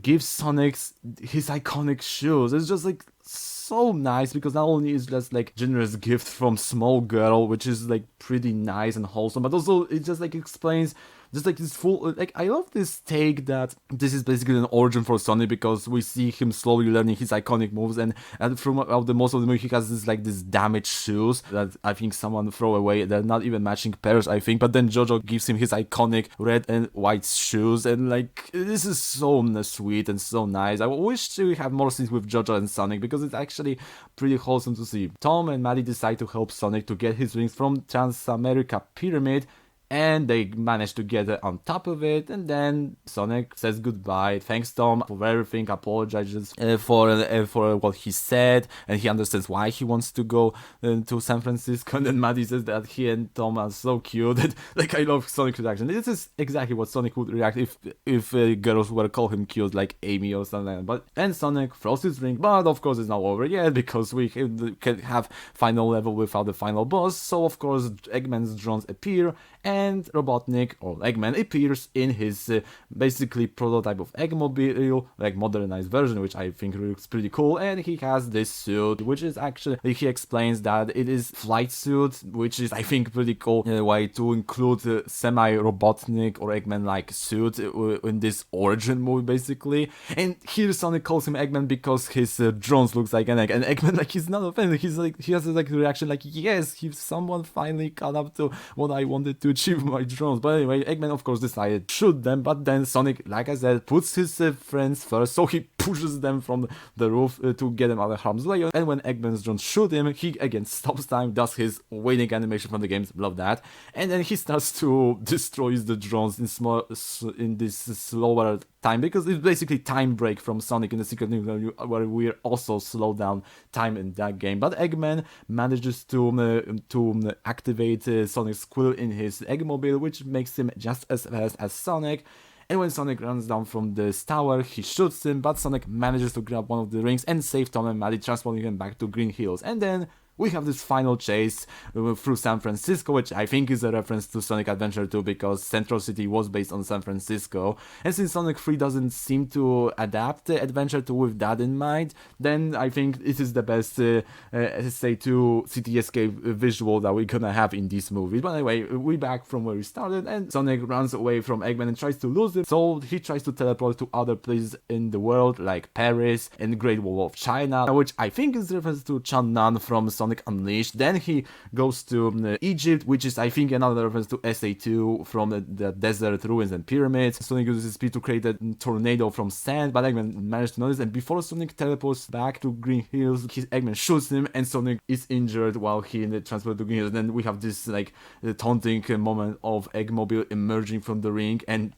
gives Sonic his iconic shoes. It's just like so nice, because not only is just like generous gift from small girl, which is like pretty nice and wholesome, but also it just like explains just like this full, like, I love this take that this is basically an origin for Sonic, because we see him slowly learning his iconic moves, and throughout the most of the movie he has this damaged shoes that I think someone throw away. They're not even matching pairs, I think, but then Jojo gives him his iconic red and white shoes, and like, this is so sweet and so nice. I wish we have more scenes with Jojo and Sonic, because it's actually pretty wholesome to see. Tom and Maddie decide to help Sonic to get his rings from Transamerica Pyramid, and they manage to get on top of it, and then Sonic says goodbye, thanks Tom for everything, apologizes for what he said, and he understands why he wants to go to San Francisco, and then Maddie says that he and Tom are so cute, and like I love Sonic's reaction. This is exactly what Sonic would react if girls were call him cute, like Amy or something like that. But and Sonic throws his ring, but of course it's not over yet, because we can have final level without the final boss, so of course Eggman's drones appear, and Robotnik, or Eggman, appears in his basically prototype of Eggmobile, like modernized version, which I think looks pretty cool, and he has this suit, which is actually, he explains that it is flight suit, which is I think pretty cool way to include semi-Robotnik or Eggman-like suit in this origin movie basically. And here Sonic calls him Eggman because his drones looks like an egg, and Eggman, like, he's not offended, he's like, he has like a reaction like, yes, someone finally caught up to what I wanted to achieve with my drones. But anyway, Eggman of course decided to shoot them, but then Sonic, like I said, puts his friends first, so he pushes them from the roof to get them out of harm's way, and when Eggman's drones shoot him, he again stops time, does his winning animation from the games, love that, and then he starts to destroy the drones in this slower time, because it's basically time break from Sonic in the Secret Nintendo, where we also slow down time in that game. But Eggman manages to activate Sonic's quill in his Eggmobile, which makes him just as fast as Sonic. And when Sonic runs down from this tower, he shoots him, but Sonic manages to grab one of the rings and save Tom and Maddie, transporting them back to Green Hills. And then we have this final chase through San Francisco, which I think is a reference to Sonic Adventure 2, because Central City was based on San Francisco. And since Sonic 3 doesn't seem to adapt Adventure 2 with that in mind, then I think it is the best, say, to city escape visual that we're gonna have in this movie. But anyway, we're back from where we started, and Sonic runs away from Eggman and tries to lose him, so he tries to teleport to other places in the world, like Paris and Great Wall of China, which I think is a reference to Chan Nan from Sonic Unleashed. Then he goes to Egypt, which is I think another reference to SA2 from the desert ruins and pyramids. Sonic uses his speed to create a tornado from sand, but Eggman managed to notice, and before Sonic teleports back to Green Hills, Eggman shoots him, and Sonic is injured while he transported to Green Hills. Then we have this like taunting moment of Eggmobile emerging from the ring, and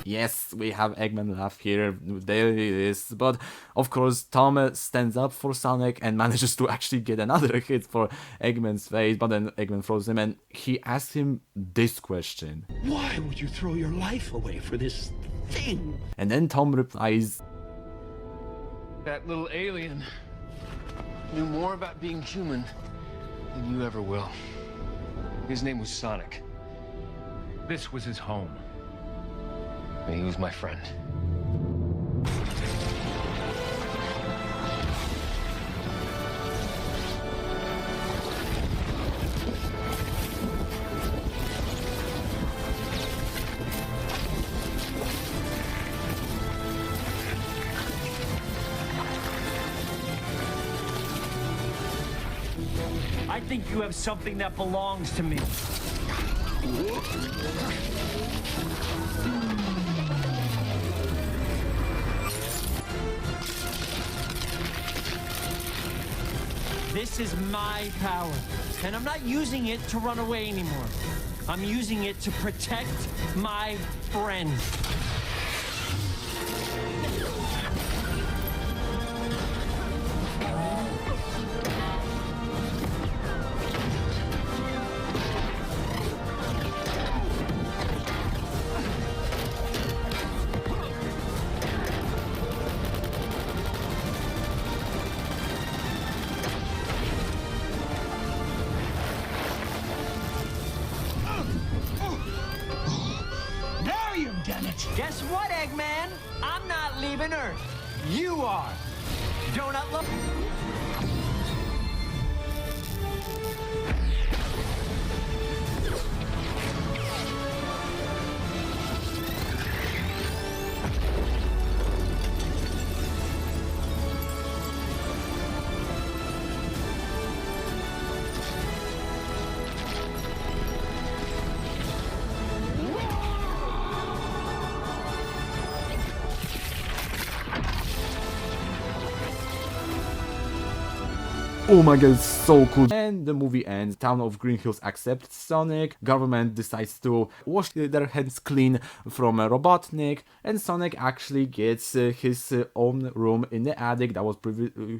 yes, we have Eggman laugh here, there it is. But of course, Tom stands up for Sonic and manages to actually get another hit for Eggman's face, but then Eggman throws him, and he asks him this question: why would you throw your life away for this thing? And then Tom replies, That little alien knew more about being human than you ever will. His name was Sonic. This was his home. He was my friend. I think you have something that belongs to me. This is my power, and I'm not using it to run away anymore. I'm using it to protect my friend. Guess what, Eggman? I'm not leaving Earth. You are. Donut look. oh my god, it's so cool. And the movie ends. Town of Green Hills accepts Sonic. Government decides to wash their hands clean from Robotnik, and Sonic actually gets his own room in the attic that was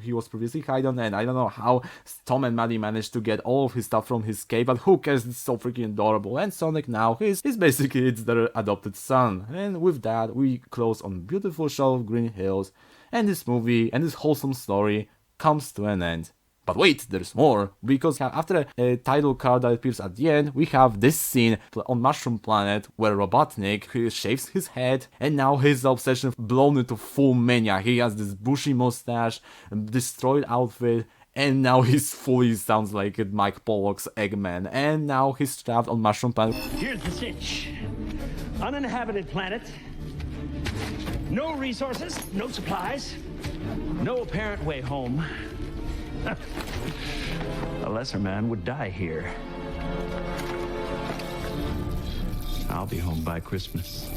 he was previously hidden. And I don't know how Tom and Maddie managed to get all of his stuff from his cave, but who cares? It's so freaking adorable. And Sonic now is basically it's their adopted son. And with that, we close on beautiful shot of Green Hills, and this movie and this wholesome story comes to an end. But wait, there's more, because after a title card that appears at the end, we have this scene on Mushroom Planet where Robotnik shaves his head, and now his obsession blown into full mania. He has this bushy mustache, destroyed outfit, and now he's fully sounds like Mike Pollock's Eggman, and now he's trapped on Mushroom Planet. Here's the sitch. Uninhabited planet. No resources, no supplies, no apparent way home. A lesser man would die here. I'll be home by Christmas.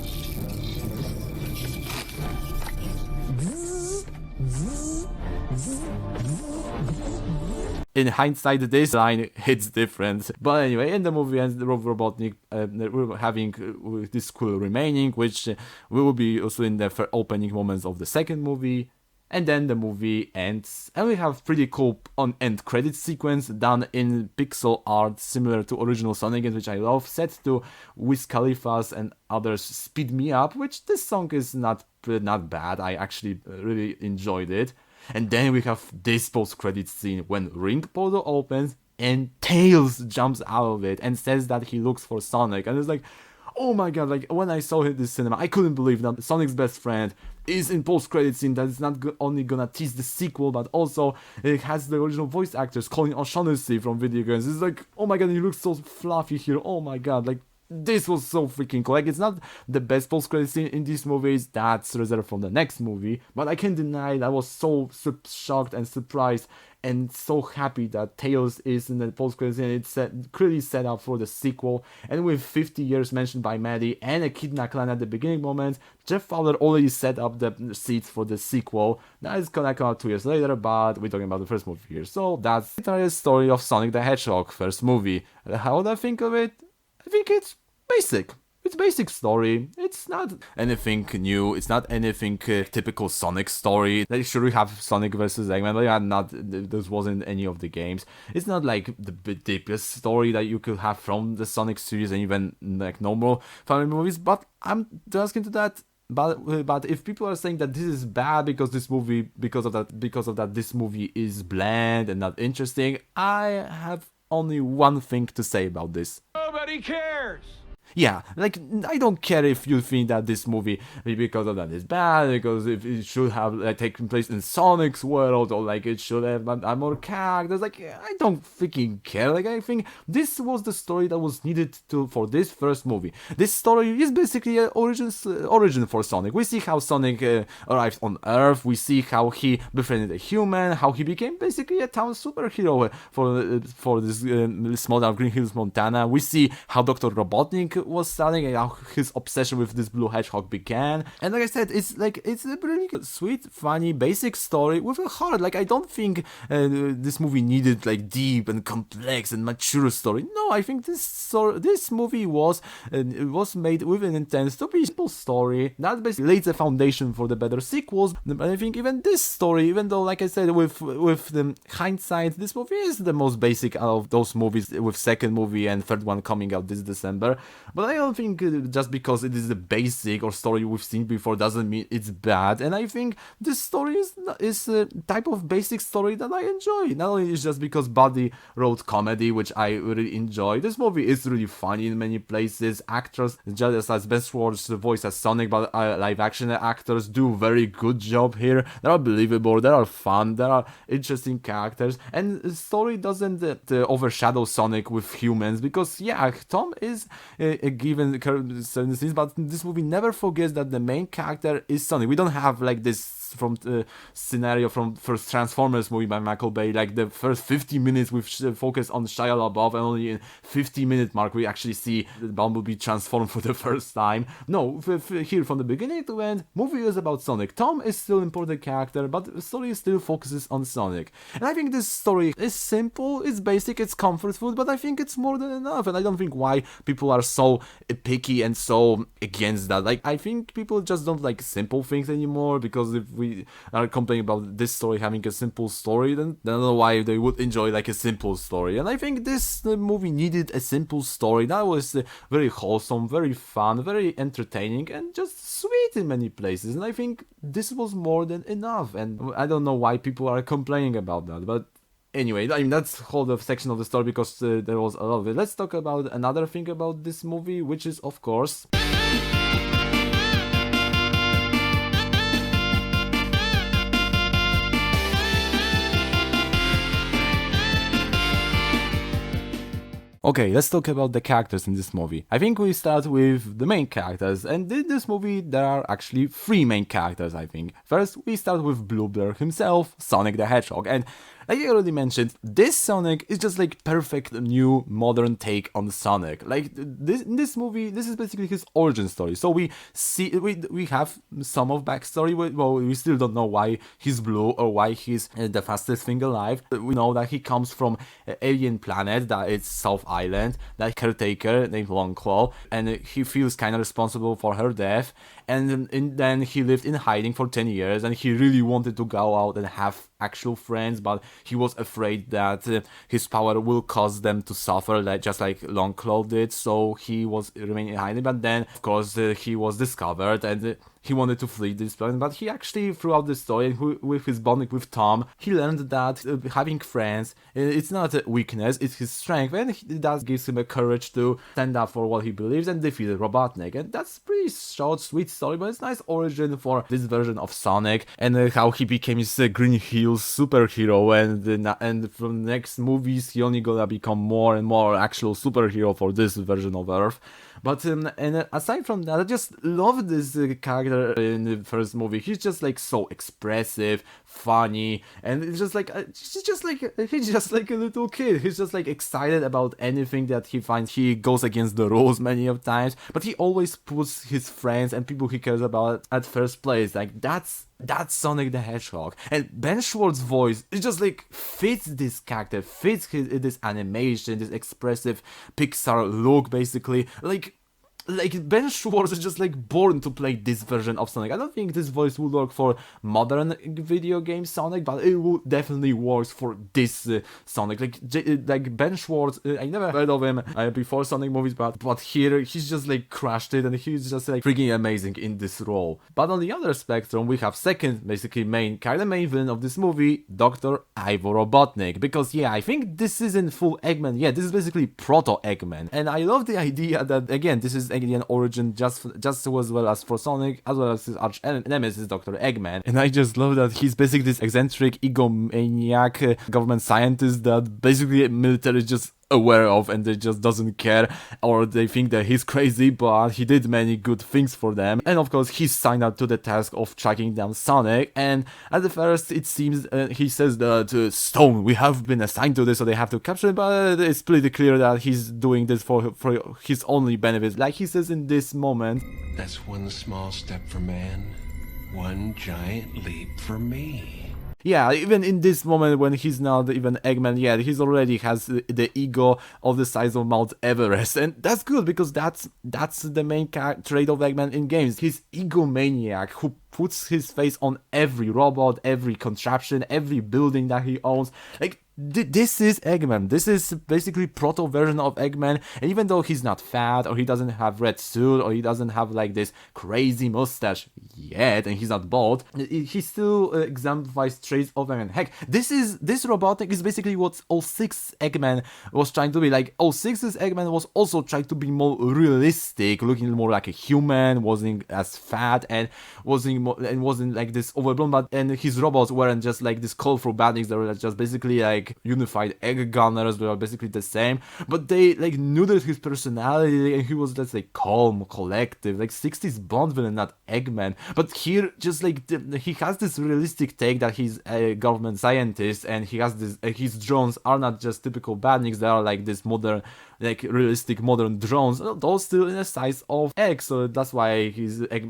In hindsight, this line hits different. But anyway, in the movie ends, Robotnik we're having this cool remaining, which will be also in the opening moments of the second movie. And then the movie ends, and we have pretty cool end credit sequence done in pixel art similar to original Sonic games, which I love, set to Wiz Khalifa's and others' Speed Me Up, which this song is not bad. I actually really enjoyed it. And then we have this post-credit scene when Ring Portal opens and Tails jumps out of it and says that he looks for Sonic, and it's like, oh my god, like when I saw it in the cinema, I couldn't believe that Sonic's best friend is in post-credit scene that is not only gonna tease the sequel, but also it has the original voice actors Colin O'Shaughnessy from video games. It's like, oh my god, he looks so fluffy here, oh my god, like this was so freaking cool. Like, it's not the best post-credit scene in these movies, that's reserved for the next movie, but I can't deny that I was so shocked and surprised and so happy that Tails is in the post-credit scene. It's clearly set up for the sequel, and with 50 years mentioned by Maddie and a Kidna Clan at the beginning moment, Jeff Fowler already set up the seeds for the sequel. That is gonna come out 2 years later, but we're talking about the first movie here. So that's the entire story of Sonic the Hedgehog, first movie. How would I think of it? I think it's basic. It's basic story. It's not anything new. It's not anything typical Sonic story. Like, sure, we have Sonic versus Eggman, but yeah, this wasn't any of the games. It's not like the deepest story that you could have from the Sonic series and even like normal family movies. But I'm just into that. But if people are saying that this is bad because this movie is bland and not interesting, I have only one thing to say about this. Nobody cares. Yeah, like, I don't care if you think that this movie, because of that, is bad, because if it should have taken place in Sonic's world, or like it should have more characters. Like, I don't freaking care. Like, I think this was the story that was needed for this first movie. This story is basically an origin for Sonic. We see how Sonic arrived on Earth. We see how he befriended a human, how he became basically a town superhero for this small town of Green Hills, Montana. We see how Dr. Robotnik was starting and how his obsession with this blue hedgehog began. And like I said, it's a really sweet, funny, basic story with a heart. Like, I don't think this movie needed like deep and complex and mature story. No, I think this movie was made with an intent to be a simple story that basically laid the foundation for the better sequels. But I think even this story, even though, like I said, with the hindsight, this movie is the most basic out of those movies, with second movie and third one coming out this December. But I don't think just because it is a basic or story we've seen before doesn't mean it's bad. And I think this story is a type of basic story that I enjoy. Not only is just because Buddy wrote comedy, which I really enjoy. This movie is really funny in many places. Actors, just as Ben Schwartz's voice as Sonic, but live action actors do very good job here. They are believable, they are fun, there are interesting characters, and the story doesn't overshadow Sonic with humans, because yeah, Tom is given certain scenes, but this movie never forgets that the main character is Sonic. We don't have like this from the scenario from first Transformers movie by Michael Bay. Like the first 50 minutes we focus on Shia LaBeouf, and only in 50-minute mark we actually see the Bumblebee transform for the first time. No, here from the beginning to end, movie is about Sonic. Tom is still an important character, but the story still focuses on Sonic. And I think this story is simple, it's basic, it's comfort food, but I think it's more than enough. And I don't think why people are so picky and so against that. Like, I think people just don't like simple things anymore, because if we are complaining about this story having a simple story, then I don't know why they would enjoy like a simple story. And I think this movie needed a simple story that was very wholesome, very fun, very entertaining, and just sweet in many places. And I think this was more than enough. And I don't know why people are complaining about that, but anyway, I mean, that's whole the section of the story, because there was a lot of it. Let's talk about another thing about this movie, which is, of course, okay, let's talk about the characters in this movie. I think we start with the main characters, and in this movie there are actually 3 main characters, I think. First, we start with Bluebear himself, Sonic the Hedgehog, and like I already mentioned, this Sonic is just like perfect new modern take on Sonic. Like in this movie, this is basically his origin story. So we have some of backstory. Well, we still don't know why he's blue or why he's the fastest thing alive. We know that he comes from an alien planet that is South Island, that caretaker named Longclaw, and he feels kind of responsible for her death. And then he lived in hiding for 10 years, and he really wanted to go out and have actual friends, but he was afraid that his power will cause them to suffer, just like Longclaw did, so he was remaining in hiding. But then, of course, he was discovered, and he wanted to flee this planet, but he actually, throughout the story, with his bonding with Tom, he learned that having friends, it's not a weakness, it's his strength, and that gives him a courage to stand up for what he believes and defeat Robotnik. And that's pretty short, sweet story, but it's nice origin for this version of Sonic, and how he became his Green Hills superhero, and from the next movies, he only gonna become more and more actual superhero for this version of Earth. But and aside from that, I just love this character in the first movie. He's just like so expressive, funny, and it's just like he's just like a little kid. He's just like excited about anything that he finds. He goes against the rules many of times, but he always puts his friends and people he cares about at first place. Like that's Sonic the Hedgehog. And Ben Schwartz's voice, it just like fits this character, fits this animation, this expressive Pixar look, basically. Like Ben Schwartz is just like born to play this version of Sonic. I don't think this voice would work for modern video game Sonic, but it would definitely work for this Sonic. Like Ben Schwartz, I never heard of him before Sonic movies, but here he's just like crushed it, and he's just like freaking amazing in this role. But on the other spectrum, we have second basically main villain of this movie, Dr. Ivo Robotnik. Because yeah, I think this isn't full Eggman. Yeah, this is basically proto Eggman, and I love the idea that again this is alien origin just as well as for Sonic, as well as his arch nemesis Dr. Eggman. And I just love that he's basically this eccentric egomaniac government scientist that basically military is just aware of, and they just doesn't care, or they think that he's crazy, but he did many good things for them. And of course he's signed up to the task of tracking down Sonic, and at the first it seems he says that Stone, we have been assigned to this, so they have to capture him, but it's pretty clear that he's doing this for his only benefit. Like he says in this moment, that's one small step for man, one giant leap for me. Yeah, even in this moment when he's not even Eggman yet, he's already has the ego of the size of Mount Everest, and that's good because that's the main trait of Eggman in games. He's egomaniac who puts his face on every robot, every contraption, every building that he owns. Like, this is Eggman. This is basically proto version of Eggman, and even though he's not fat, or he doesn't have red suit, or he doesn't have like this crazy mustache yet, and he's not bald, he still exemplifies traits of Eggman. Heck, this Robotnik is basically what 06 Eggman was trying to be. Like 06's Eggman was also trying to be more realistic, looking more like a human, wasn't as fat, and wasn't anymore and wasn't like this overblown, but and his robots weren't just like this colorful badniks. They were just basically like unified egg gunners. They were basically the same, but they like neutered his personality, and he was just like calm, collective, like 60s Bond villain, not Eggman. But here, just like he has this realistic take that he's a government scientist, and he has this his drones are not just typical badniks. They are like this modern, like realistic modern drones, those still in the size of eggs. So that's why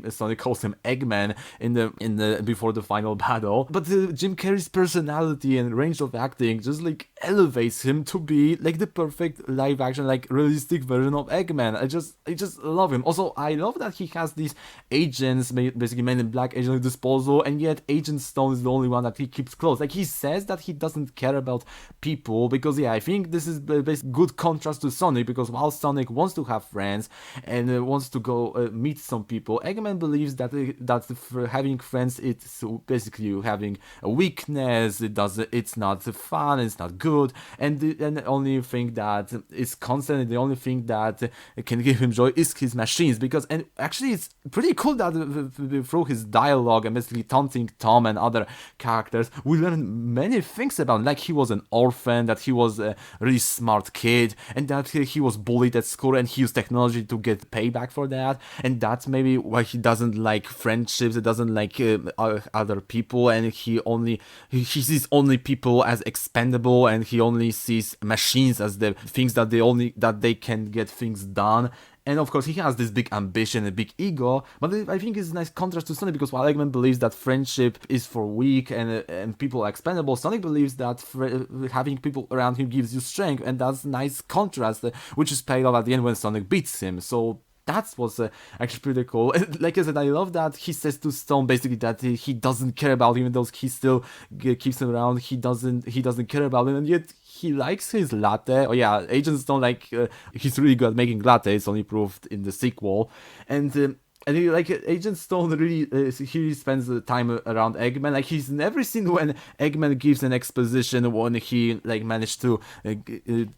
Sonic calls him Eggman in the before the final battle. But Jim Carrey's personality and range of acting just like elevates him to be like the perfect live action, like realistic version of Eggman. I just love him. Also, I love that he has these agents, basically Men in Black agents at disposal, and yet Agent Stone is the only one that he keeps close. Like, he says that he doesn't care about people because, yeah, I think this is basically good contrast to Sonic, because while Sonic wants to have friends and wants to go meet some people, Eggman believes that having friends, it's basically having a weakness. It's not fun, it's not good, and the only thing that is constant, the only thing that can give him joy is his machines. Because, and actually it's pretty cool that through his dialogue and basically taunting Tom and other characters, we learn many things about him. Like, he was an orphan, that he was a really smart kid, and that he was bullied at school and he used technology to get payback for that, and that's maybe why he doesn't like friendships, he doesn't like other people, and he sees only people as expendable, and he only sees machines as the things that they can get things done. And of course, he has this big ambition, a big ego, but I think it's a nice contrast to Sonic, because while Eggman believes that friendship is for weak and people are expendable, Sonic believes that having people around him gives you strength, and that's a nice contrast, which is paid off at the end when Sonic beats him. So that was actually pretty cool. Like I said, I love that he says to Stone basically that he doesn't care about him, even though he still keeps him around. He doesn't care about him, and yet he likes his latte. Oh yeah, Agent Stone, like he's really good at making latte. It's only proved in the sequel, and he, like, Agent Stone really he spends the time around Eggman. Like, he's in every scene when Eggman gives an exposition, when he like managed to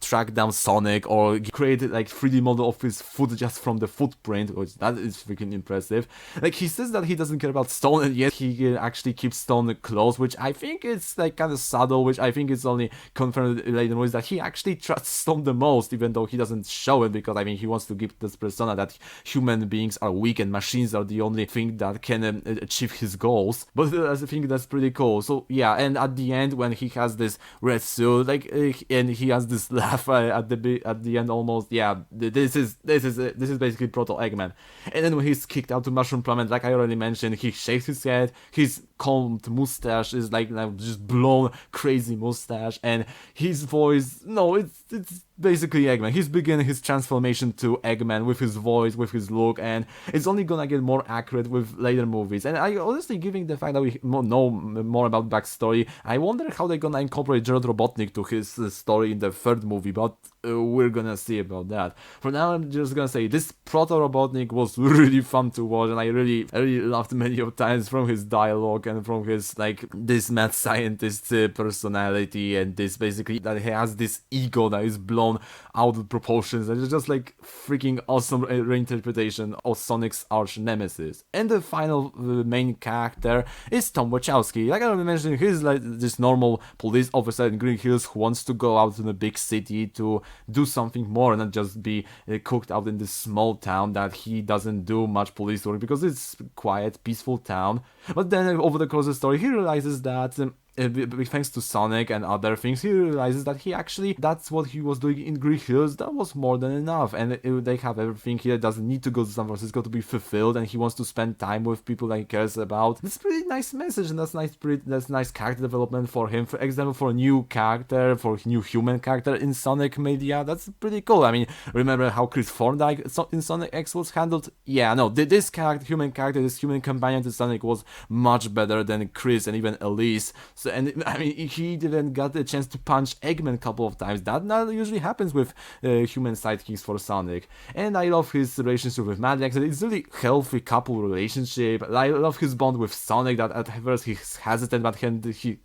track down Sonic or create like 3D model of his foot just from the footprint, which that is freaking impressive. Like, he says that he doesn't care about Stone, and yet he actually keeps Stone close, which I think is like kind of subtle, which I think is only confirmed later with that he actually trusts Stone the most, even though he doesn't show it, because I mean he wants to give this persona that human beings are weak and machines are the only thing that can achieve his goals. But I think that's pretty cool. So yeah, and at the end when he has this red suit, like, and he has this laugh at the end almost. Yeah, this is basically Proto Eggman. And then when he's kicked out to Mushroom Planet, like I already mentioned, he shakes his head. His combed mustache is like just blown crazy mustache, and his voice. No, it's basically Eggman. He's beginning his transformation to Eggman with his voice, with his look, and it's only gonna get more accurate with later movies. And I honestly, given the fact that we know more about backstory, I wonder how they're gonna incorporate Jared Robotnik to his story in the third movie, but we're gonna see about that. For now, I'm just gonna say this Proto Robotnik was really fun to watch, and I really loved many of times from his dialogue and from his like this mad scientist personality, and this basically that he has this ego that is blown out of proportions, and it's just like freaking awesome reinterpretation of Sonic's arch nemesis. And the final main character is Tom Wachowski. Like I already mentioned, he's like this normal police officer in Green Hills who wants to go out in a big city to do something more and not just be cooked out in this small town that he doesn't do much police work because it's quiet, peaceful town. But then over the course of the story, he realizes that thanks to Sonic and other things, he realizes that that's what he was doing in Green Hills, that was more than enough, and they have everything here, doesn't need to go to San Francisco to be fulfilled, and he wants to spend time with people that he cares about. That's a pretty nice message, and that's nice character development for him. For example, for a new character, for a new human character in Sonic media, that's pretty cool. I mean, remember how Chris Thorndike in Sonic X was handled? Yeah, no, this human companion to Sonic was much better than Chris and even Elise. and I mean, he even got a chance to punch Eggman a couple of times. That not usually happens with human sidekicks for Sonic. And I love his relationship with Maddox. It's a really healthy couple relationship. I love his bond with Sonic, that at first he's hesitant, but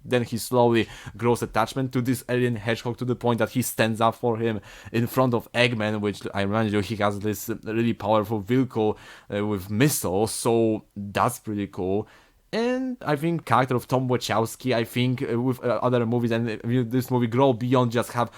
then he slowly grows attachment to this alien hedgehog to the point that he stands up for him in front of Eggman, which I remind you, he has this really powerful vehicle with missiles, so that's pretty cool. And I think character of Tom Wachowski, I think with other movies and this movie grow beyond just have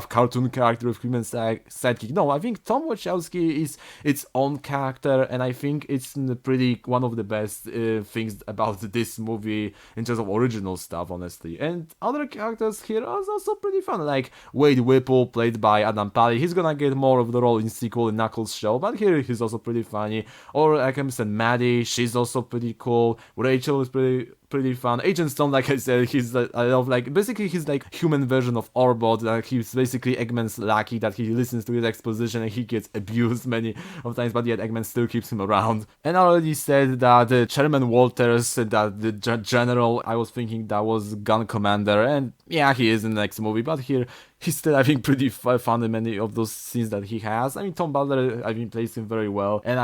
cartoon character with human sidekick. No, I think Tom Wachowski is its own character, and I think it's pretty one of the best things about this movie in terms of original stuff, honestly. And other characters here are also pretty fun, like Wade Whipple, played by Adam Pally. He's gonna get more of the role in sequel in Knuckles show, but here he's also pretty funny. Or like I said, Maddie, she's also pretty cool. Rachel is pretty fun. Agent Stone, like I said, I love, like, basically he's like human version of Orbot. Like, he's basically Eggman's lackey that he listens to his exposition and he gets abused many of times, but yet Eggman still keeps him around. And I already said that Chairman Walters, that the general, I was thinking that was Gun Commander, and yeah, he is in the next movie, but here he's still, I think, pretty fun in many of those scenes that he has. I mean, Tom Butler, I think, plays him very well, and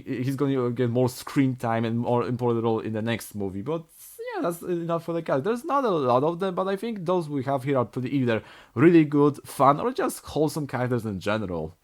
he's going to get more screen time and more important role in the next movie, but yeah, that's enough for the cast. There's not a lot of them, but I think those we have here are pretty either really good, fun, or just wholesome characters in general.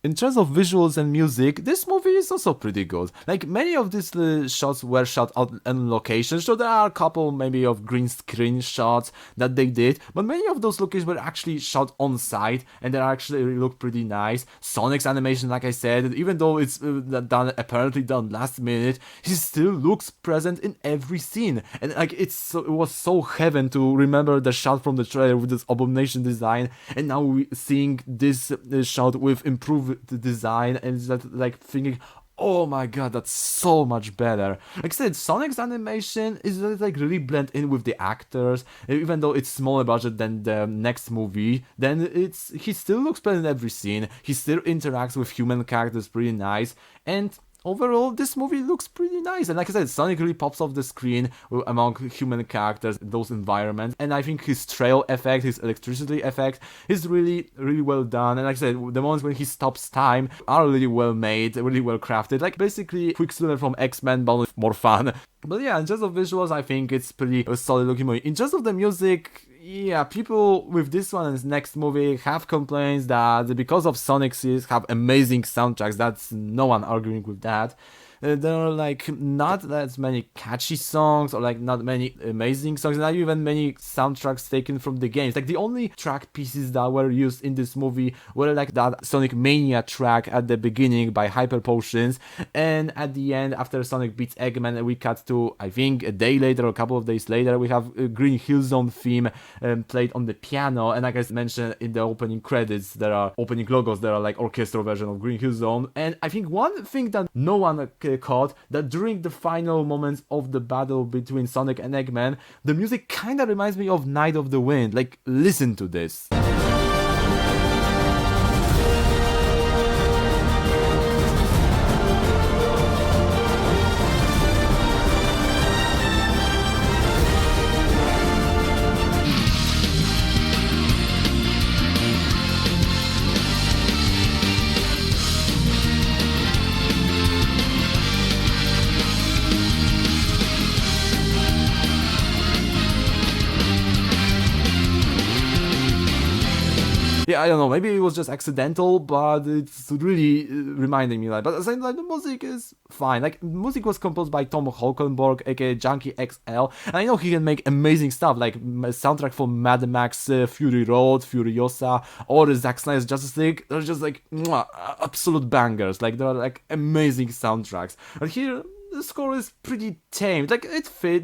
In terms of visuals and music, this movie is also pretty good. Like, many of these shots were shot on location, so there are a couple maybe of green screen shots that they did, but many of those locations were actually shot on site, and they actually look pretty nice. Sonic's animation, like I said, even though it's apparently done last minute, he still looks present in every scene, and like it was so heaven to remember the shot from the trailer with this Abomination design, and now we seeing this shot with improved the design, and that, like, thinking, oh my god, that's so much better. Like I said, Sonic's animation is like really blend in with the actors, even though it's smaller budget than the next movie. Then he still looks better in every scene. He still interacts with human characters pretty nice, and overall, this movie looks pretty nice, and like I said, Sonic really pops off the screen among human characters in those environments, and I think his trail effect, his electricity effect, is really, really well done, and like I said, the moments when he stops time are really well made, really well crafted, like basically Quicksilver from X-Men, but with more fun. But yeah, in terms of visuals, I think it's pretty solid looking movie. In terms of the music, yeah, people with this one and this next movie have complaints that because of Sonic series have amazing soundtracks. That's no one arguing with that. There are like not that many catchy songs, or like not many amazing songs, not even many soundtracks taken from the games. Like the only track pieces that were used in this movie were like that Sonic Mania track at the beginning by Hyper Potions, and at the end, after Sonic beats Eggman, we cut to, I think, a day later or a couple of days later, we have a Green Hill Zone theme played on the piano, and like I mentioned in the opening credits, there are opening logos, there are like orchestral version of Green Hill Zone. And I think one thing that no one caught, that during the final moments of the battle between Sonic and Eggman, the music kinda reminds me of Night of the Wind. Like, listen to this. Yeah, I don't know, maybe it was just accidental, but it's really reminding me, like, but at the same time, the music is fine. Like, music was composed by Tom Holkenborg, aka Junkie XL, and I know he can make amazing stuff, like soundtrack for Mad Max, Fury Road, Furiosa, or Zack Snyder's Justice League. They're just like absolute bangers. Like, they're like amazing soundtracks. But here, the score is pretty tame. Like,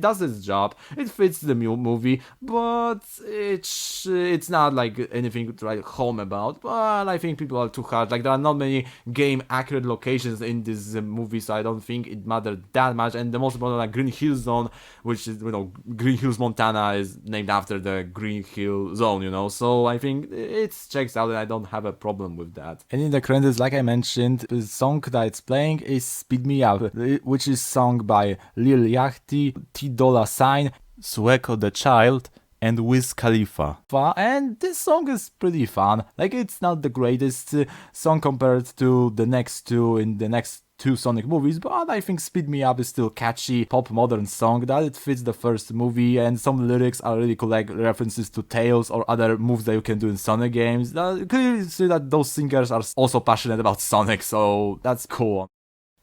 does its job, it fits the movie, but it's not like anything to write home about. But I think people are too hard. Like, there are not many game accurate locations in this movie, so I don't think it mattered that much. And the most important, like Green Hill Zone, which is, Green Hills, Montana, is named after the Green Hill Zone, so I think it checks out, and I don't have a problem with that. And in the credits, like I mentioned, the song that it's playing is Speed Me Up, which is sung by Lil Yachty, T Dolla Sign, Sueko the Child, and Wiz Khalifa. And this song is pretty fun. Like, it's not the greatest song compared to the next two in the next two Sonic movies, but I think Speed Me Up is still catchy, pop modern song that it fits the first movie, and some lyrics are really cool, like references to Tails or other moves that you can do in Sonic games. Clearly see that those singers are also passionate about Sonic, so that's cool.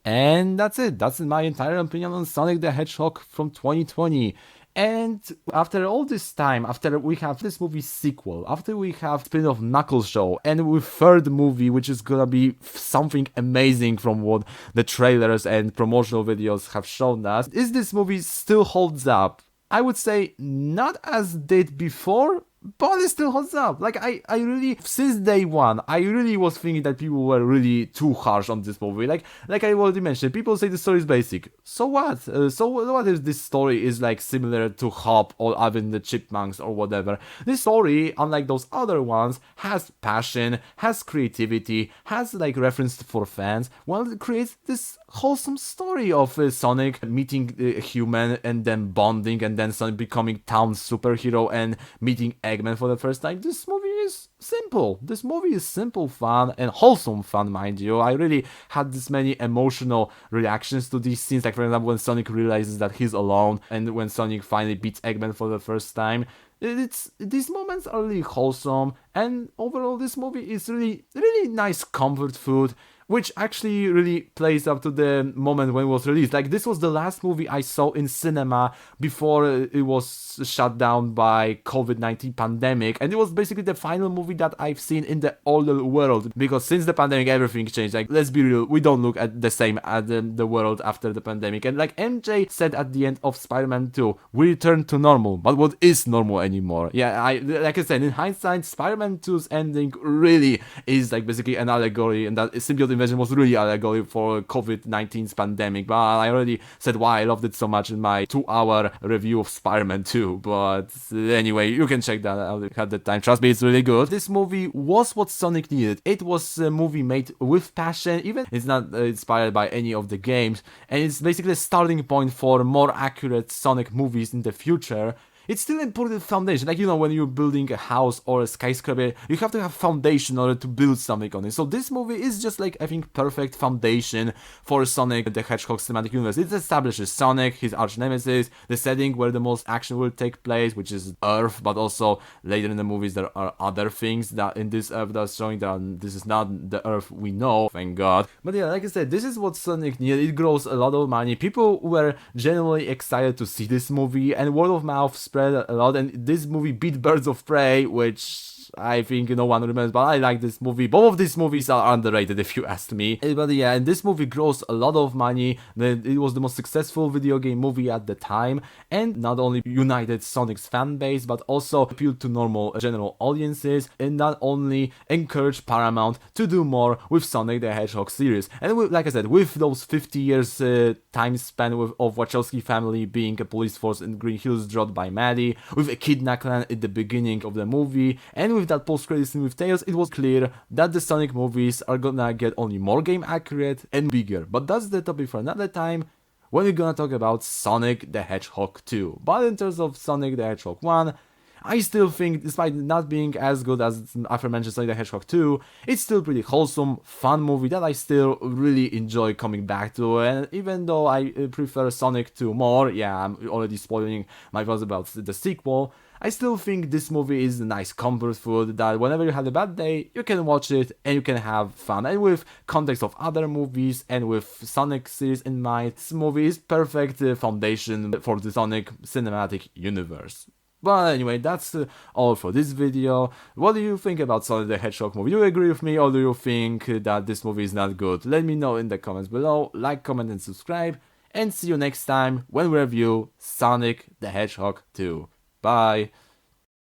And that's it. That's my entire opinion on Sonic the Hedgehog from 2020. And after all this time, after we have this movie sequel, after we have spin-off Knuckles show, and with third movie, which is gonna be something amazing from what the trailers and promotional videos have shown us, is this movie still holds up? I would say not as did before, but it still holds up. Like, I really, since day one, I really was thinking that people were really too harsh on this movie. Like I already mentioned, people say the story is basic. So what? So what if this story is like similar to Hop or even the Chipmunks or whatever? This story, unlike those other ones, has passion, has creativity, has like reference for fans. Well, it creates this wholesome story of Sonic meeting a human and then bonding, and then Sonic becoming town superhero and meeting Eggman for the first time. This movie is simple. This movie is simple fun and wholesome fun, mind you. I really had this many emotional reactions to these scenes, like for example when Sonic realizes that he's alone, and when Sonic finally beats Eggman for the first time. These moments are really wholesome, and overall this movie is really nice comfort food, which actually really plays up to the moment when it was released. Like, this was the last movie I saw in cinema before it was shut down by COVID-19 pandemic, and it was basically the final movie that I've seen in the older world, because since the pandemic everything changed. Like, let's be real, we don't look at the same at the world after the pandemic. And like MJ said at the end of Spider-Man 2, we return to normal, but what is normal anymore? Yeah, like I said, in hindsight, Spider-Man 2's ending really is like basically an allegory, and that symbiote invasion was really allegory for COVID-19's pandemic. But I already said why I loved it so much in my 2-hour review of Spider-Man 2. But anyway, you can check that out at the time. Trust me, it's really good. This movie was what Sonic needed. It was a movie made with passion, even it's not inspired by any of the games, and it's basically a starting point for more accurate Sonic movies in the future. It's still an important foundation. Like, when you're building a house or a skyscraper, you have to have foundation in order to build something on it. So this movie is just like, I think, perfect foundation for Sonic the Hedgehog cinematic universe. It establishes Sonic, his arch nemesis, the setting where the most action will take place, which is Earth, but also later in the movies there are other things that in this Earth that's showing that this is not the Earth we know, thank God. But yeah, like I said, this is what Sonic needed. It grows a lot of money. People were genuinely excited to see this movie, and word of mouth spread a lot, and this movie beat Birds of Prey, which I think no one remembers, but I like this movie. Both of these movies are underrated if you ask me. But yeah, and this movie grossed a lot of money. It was the most successful video game movie at the time, and not only united Sonic's fan base, but also appealed to normal general audiences, and not only encouraged Paramount to do more with Sonic the Hedgehog series. And like I said, with those 50 years time span of Wachowski family being a police force in Green Hills dropped by Maddie, with a Echidna clan at the beginning of the movie, and with that post-credit scene with Tails, it was clear that the Sonic movies are gonna get only more game accurate and bigger. But that's the topic for another time, when we're gonna talk about Sonic the Hedgehog 2. But in terms of Sonic the Hedgehog 1, I still think, despite not being as good as aforementioned Sonic the Hedgehog 2, it's still pretty wholesome, fun movie that I still really enjoy coming back to. And even though I prefer Sonic 2 more, yeah, I'm already spoiling my thoughts about the sequel, I still think this movie is a nice comfort food that whenever you have a bad day, you can watch it and you can have fun. And with context of other movies and with Sonic series in mind, this movie is perfect foundation for the Sonic cinematic universe. But anyway, that's all for this video. What do you think about Sonic the Hedgehog movie? Do you agree with me, or do you think that this movie is not good? Let me know in the comments below. Like, comment and subscribe. and see you next time when we review Sonic the Hedgehog 2. Bye!